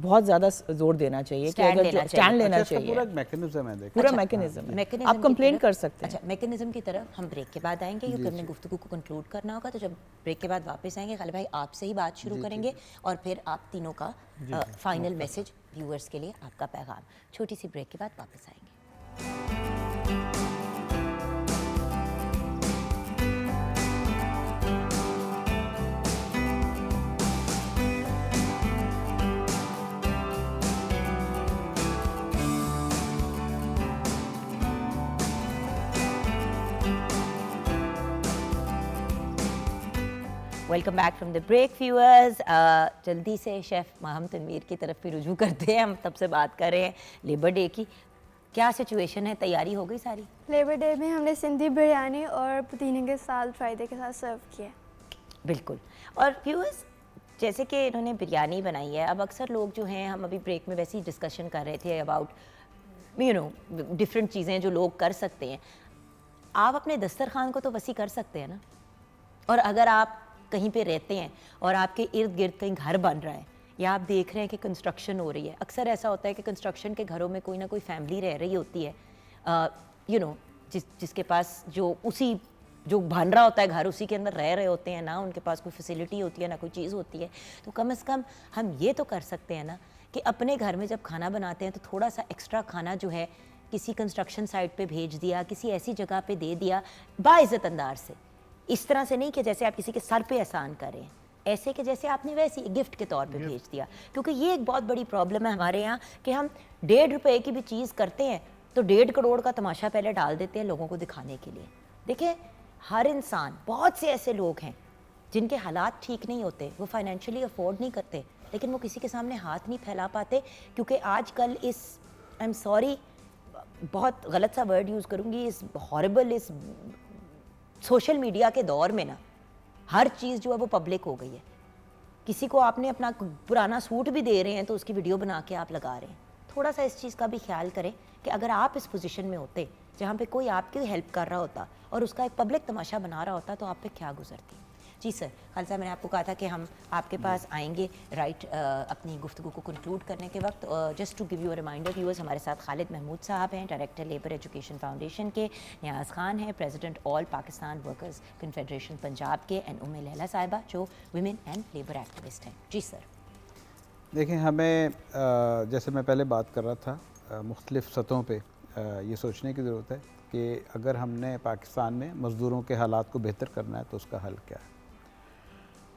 بہت زیادہ زور دینا چاہیے کہ اسٹینڈ لینا چاہیے. پورا میکنزم ہے, پورا میکنزم ہے, آپ کمپلین کر سکتے ہیں. اچھا میکنزم کی طرف ہم بریک کے بعد آئیں گے, کیونکہ ہم نے گفتگو کو کنکلوڈ کرنا ہوگا, تو جب بریک کے بعد واپس آئیں گے خالد بھائی آپ سے ہی بات شروع کریں گے, اور پھر آپ تینوں کا فائنل میسج ویورز کے لیے, آپ کا پیغام. چھوٹی سی بریک کے بعد واپس آئیں گے. Welcome back from the break viewers. جلدی سے شیف ماہم تنویر کی طرف بھی رجوع کرتے ہیں, ہم تب سے بات کر رہے ہیں لیبر ڈے کی. کیا سچویشن ہے, تیاری ہو گئی ساری؟ لیبر ڈے میں ہم نے سندھی بریانی اور پودینے کے ساتھ فرائیڈے کے ساتھ سرو کیا. بالکل. اور ویورز جیسے کہ انہوں نے بریانی بنائی ہے, اب اکثر لوگ جو ہیں, ہم ابھی بریک میں ویسے ہی ڈسکشن کر رہے تھے اباؤٹ ڈفرینٹ چیزیں جو لوگ کر سکتے ہیں. آپ اپنے دسترخوان کو تو وسیع کر سکتے ہیں نا, اور اگر آپ کہیں پہ رہتے ہیں اور آپ کے ارد گرد کہیں گھر بن رہا ہے, یا آپ دیکھ رہے ہیں کہ کنسٹرکشن ہو رہی ہے, اکثر ایسا ہوتا ہے کہ کنسٹرکشن کے گھروں میں کوئی نہ کوئی فیملی رہ رہی ہوتی ہے, جس کے پاس جو بن رہا ہوتا ہے گھر, اسی کے اندر رہ رہے ہوتے ہیں, نہ ان کے پاس کوئی فیسلٹی ہوتی ہے, نہ کوئی چیز ہوتی ہے. تو کم از کم ہم یہ تو کر سکتے ہیں نا کہ اپنے گھر میں جب کھانا بناتے ہیں تو تھوڑا سا ایکسٹرا کھانا جو ہے کسی کنسٹرکشن سائٹ پہ بھیج دیا, کسی ایسی جگہ پہ دے دیا, باعزت انداز سے. اس طرح سے نہیں کہ جیسے آپ کسی کے سر پہ احسان کریں, ایسے کہ جیسے آپ نے ویسے گفٹ کے طور پہ بھیج دیا. کیونکہ یہ ایک بہت بڑی پرابلم ہے ہمارے یہاں کہ ہم 1.5 روپے کی بھی چیز کرتے ہیں تو 1.5 کروڑ کا تماشا پہلے ڈال دیتے ہیں لوگوں کو دکھانے کے لیے. دیکھیں ہر انسان, بہت سے ایسے لوگ ہیں جن کے حالات ٹھیک نہیں ہوتے, وہ فائنینشلی افورڈ نہیں کرتے, لیکن وہ کسی کے سامنے ہاتھ نہیں پھیلا پاتے, کیونکہ آج کل اس آئی ایم سوری بہت غلط سا ورڈ یوز کروں گی, اس ہاربل اس سوشل میڈیا کے دور میں نا ہر چیز جو ہے وہ پبلک ہو گئی ہے. کسی کو آپ نے اپنا پرانا سوٹ بھی دے رہے ہیں تو اس کی ویڈیو بنا کے آپ لگا رہے ہیں. تھوڑا سا اس چیز کا بھی خیال کریں کہ اگر آپ اس پوزیشن میں ہوتے جہاں پہ کوئی آپ کی ہیلپ کر رہا ہوتا اور اس کا ایک پبلک تماشا بنا رہا ہوتا تو آپ پہ کیا گزرتی. جی سر. خالد صاحب, میں نے آپ کو کہا تھا کہ ہم آپ کے پاس آئیں گے رائٹ اپنی گفتگو کو کنکلوڈ کرنے کے وقت. Just to give you a reminder viewers, ہمارے ساتھ خالد محمود صاحب ہیں, ڈائریکٹر لیبر ایجوکیشن فاؤنڈیشن کے, نیاز خان ہیں president all Pakistan workers confederation Punjab کے, اینڈ لیلا صاحبہ جو ویمن اینڈ لیبر ایکٹیوسٹ ہیں. جی سر. دیکھیں ہمیں جیسے میں پہلے بات کر رہا تھا, مختلف سطحوں پہ یہ سوچنے کی ضرورت ہے کہ اگر ہم نے پاکستان میں مزدوروں کے حالات کو بہتر کرنا ہے تو اس کا حل کیا ہے.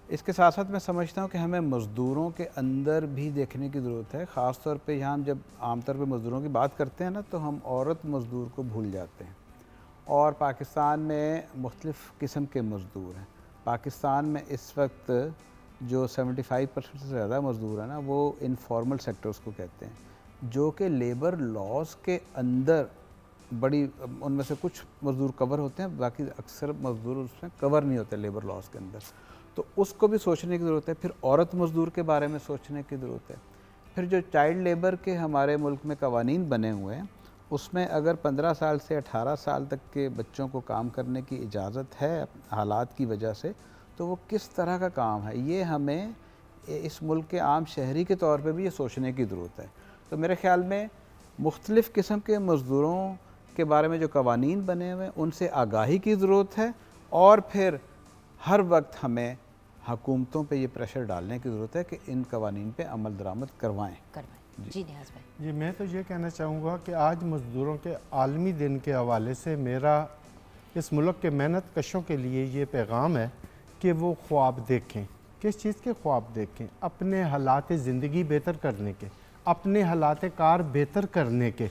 اس کے ساتھ ساتھ میں سمجھتا ہوں کہ ہمیں مزدوروں کے اندر بھی دیکھنے کی ضرورت ہے. خاص طور پہ یہاں ہم جب عام طور پہ مزدوروں کی بات کرتے ہیں نا تو ہم عورت مزدور کو بھول جاتے ہیں, اور پاکستان میں مختلف قسم کے مزدور ہیں. پاکستان میں اس وقت جو 75% سے زیادہ مزدور ہیں نا وہ انفارمل سیکٹرز کو کہتے ہیں, جو کہ لیبر لاز کے اندر بڑی ان میں سے کچھ مزدور کور ہوتے ہیں، باقی اکثر مزدور اس میں کور نہیں ہوتے لیبر لاز کے اندر. تو اس کو بھی سوچنے کی ضرورت ہے. پھر عورت مزدور کے بارے میں سوچنے کی ضرورت ہے. پھر جو چائلڈ لیبر کے ہمارے ملک میں قوانین بنے ہوئے ہیں، اس میں اگر 15 سال سے 18 سال تک کے بچوں کو کام کرنے کی اجازت ہے حالات کی وجہ سے، تو وہ کس طرح کا کام ہے، یہ ہمیں اس ملک کے عام شہری کے طور پہ بھی یہ سوچنے کی ضرورت ہے. تو میرے خیال میں مختلف قسم کے مزدوروں کے بارے میں جو قوانین بنے ہوئے ہیں ان سے آگاہی کی ضرورت ہے، اور پھر ہر وقت ہمیں حکومتوں پہ یہ پریشر ڈالنے کی ضرورت ہے کہ ان قوانین پہ عمل درآمد کروائیں. جی نیاز بھائی. جی میں تو یہ کہنا چاہوں گا کہ آج مزدوروں کے عالمی دن کے حوالے سے میرا اس ملک کے محنت کشوں کے لیے یہ پیغام ہے کہ وہ خواب دیکھیں. کس چیز کے خواب دیکھیں؟ اپنے حالات زندگی بہتر کرنے کے، اپنے حالات کار بہتر کرنے کے،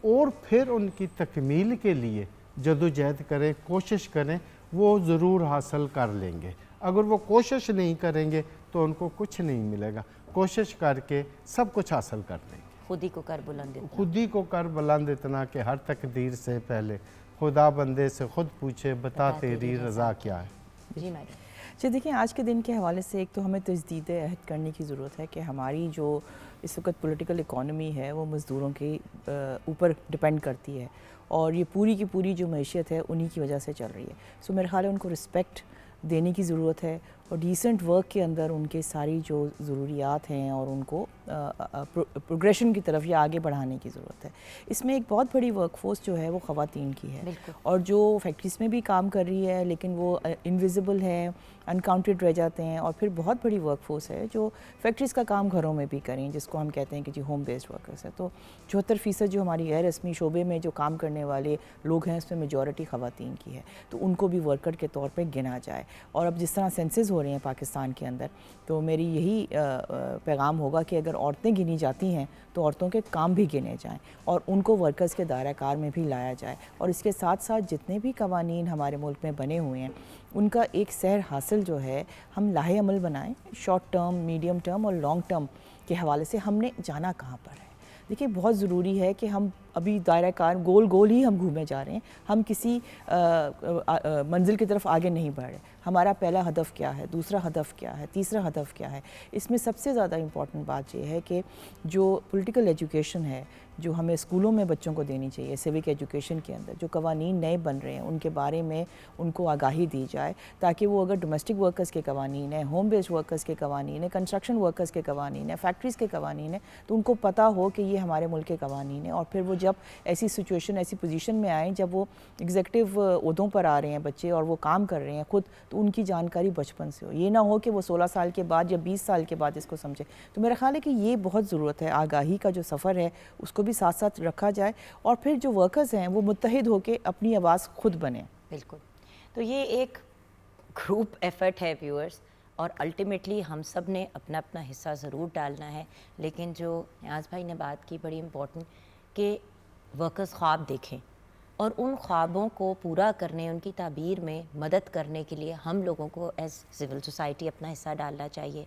اور پھر ان کی تکمیل کے لیے جدوجہد کریں، کوشش کریں. وہ ضرور حاصل کر لیں گے. اگر وہ کوشش نہیں کریں گے تو ان کو کچھ نہیں ملے گا. کوشش کر کے سب کچھ حاصل کر لیں گے. خود ہی کو کر بلند اتنا. خود ہی کو کر بلند اتنا کہ ہر تقدیر سے پہلے خدا بندے سے خود پوچھے بتا تیری رضا کیا ہے. جی میڈم. جی دیکھیں، آج کے دن کے حوالے سے ایک تو ہمیں تجدید عہد کرنے کی ضرورت ہے کہ ہماری جو اس وقت پولیٹیکل اکانومی ہے وہ مزدوروں کے اوپر ڈپینڈ کرتی ہے، اور یہ پوری کی پوری جو معیشت ہے انہی کی وجہ سے چل رہی ہے. سو میرے خیال ہے ان کو رسپیکٹ دینے کی ضرورت ہے، اور ڈیسنٹ ورک کے اندر ان کے ساری جو ضروریات ہیں اور ان کو پروگریشن کی طرف یا آگے بڑھانے کی ضرورت ہے. اس میں ایک بہت بڑی ورک فورس جو ہے وہ خواتین کی ہے، اور جو فیکٹریز میں بھی کام کر رہی ہے لیکن وہ انویزیبل ہے، انکاؤنٹڈ رہ جاتے ہیں. اور پھر بہت بڑی ورک فورس ہے جو فیکٹریز کا کام گھروں میں بھی کریں، جس کو ہم کہتے ہیں کہ جی ہوم بیسڈ ورکرز ہے. تو 74% جو ہماری غیر رسمی شعبے میں جو کام کرنے والے لوگ ہیں اس میں میجورٹی خواتین کی ہے. تو ان کو بھی ورکر کے طور پہ گنا جائے. اور اب جس طرح سینسز ہو رہے ہیں پاکستان کے اندر، تو میری یہی پیغام ہوگا کہ اگر عورتیں گنی جاتی ہیں تو عورتوں کے کام بھی گنے جائیں اور ان کو ورکرز کے دائرہ کار میں بھی لایا جائے. اور اس کے ساتھ ساتھ جتنے بھی قوانین ہمارے ملک میں بنے ہوئے ہیں ان کا ایک سیر حاصل جو ہے ہم لاہے عمل بنائیں. شارٹ ٹرم، میڈیم ٹرم اور لانگ ٹرم کے حوالے سے ہم نے جانا کہاں پر ہے. دیکھیے بہت ضروری ہے کہ ہم ابھی دائرہ کار گول ہی ہم گھومے جا رہے ہیں، ہم کسی منزل کی طرف آگے نہیں بڑھ رہے. ہمارا پہلا ہدف کیا ہے، دوسرا ہدف کیا ہے، تیسرا ہدف کیا ہے. اس میں سب سے زیادہ امپورٹنٹ بات یہ ہے کہ جو پولیٹیکل ایجوکیشن ہے جو ہمیں اسکولوں میں بچوں کو دینی چاہیے، سیوک ایجوکیشن کے اندر جو قوانین نئے بن رہے ہیں ان کے بارے میں ان کو آگاہی دی جائے، تاکہ وہ اگر ڈومیسٹک ورکرز کے قوانین ہیں، ہوم بیسڈ ورکرز کے قوانین ہیں، کنسٹرکشن ورکرز کے قوانین ہیں، فیکٹریز کے قوانین ہیں، تو ان کو پتہ ہو کہ یہ ہمارے ملک کے قوانین ہیں. اور پھر وہ جب ایسی سچویشن، ایسی پوزیشن میں آئیں جب وہ ایگزیکٹو عہدوں پر آ رہے ہیں بچے اور وہ کام کر رہے ہیں خود، تو ان کی جانکاری بچپن سے ہو. یہ نہ ہو کہ وہ 16 سال کے بعد یا 20 سال کے بعد اس کو سمجھے. تو میرا خیال ہے کہ یہ بہت ضرورت ہے، آگاہی کا جو سفر ہے اس کو بھی ساتھ ساتھ رکھا جائے، اور پھر جو ورکرز ہیں وہ متحد ہو کے اپنی آواز خود بنیں. بالکل. تو یہ ایک گروپ ایفرٹ ہے ویورز، اور الٹیمیٹلی ہم سب نے اپنا اپنا حصہ ضرور ڈالنا ہے. لیکن جو نیاز بھائی نے بات کی بڑی امپورٹنٹ کہ ورکرز خواب دیکھیں، اور ان خوابوں کو پورا کرنے، ان کی تعبیر میں مدد کرنے کے لیے ہم لوگوں کو ایز سول سوسائٹی اپنا حصہ ڈالنا چاہیے.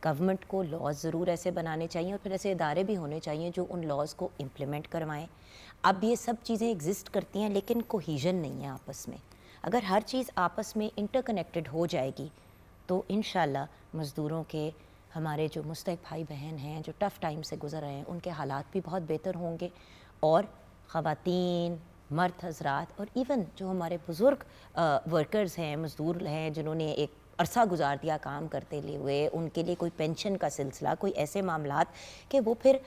گورنمنٹ کو لاز ضرور ایسے بنانے چاہیے، اور پھر ایسے ادارے بھی ہونے چاہیے جو ان لاز کو امپلیمنٹ کروائیں. اب یہ سب چیزیں ایگزسٹ کرتی ہیں لیکن کوہیژن نہیں ہے آپس میں. اگر ہر چیز آپس میں انٹر کنیکٹڈ ہو جائے گی تو انشاءاللہ مزدوروں کے، ہمارے جو مستحق بھائی بہن ہیں جو ٹف ٹائم سے گزر رہے ہیں، ان کے حالات بھی بہت بہتر ہوں گے. اور خواتین، مرد حضرات، اور ایون جو ہمارے بزرگ ورکرز ہیں، مزدور ہیں، جنہوں نے ایک عرصہ گزار دیا کام کرتے ہوئے، ان کے لیے کوئی پینشن کا سلسلہ، کوئی ایسے معاملات کہ وہ پھر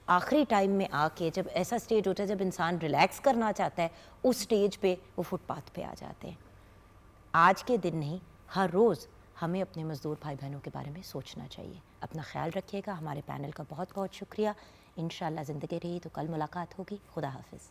آخری ٹائم میں آ کے جب ایسا سٹیج ہوتا ہے جب انسان ریلیکس کرنا چاہتا ہے، اس سٹیج پہ وہ فٹ پاتھ پہ آ جاتے ہیں. آج کے دن نہیں، ہر روز ہمیں اپنے مزدور بھائی بہنوں کے بارے میں سوچنا چاہیے. اپنا خیال رکھیے گا. ہمارے پینل کا بہت بہت شکریہ. انشاءاللہ زندگی رہی تو کل ملاقات ہوگی. خدا حافظ.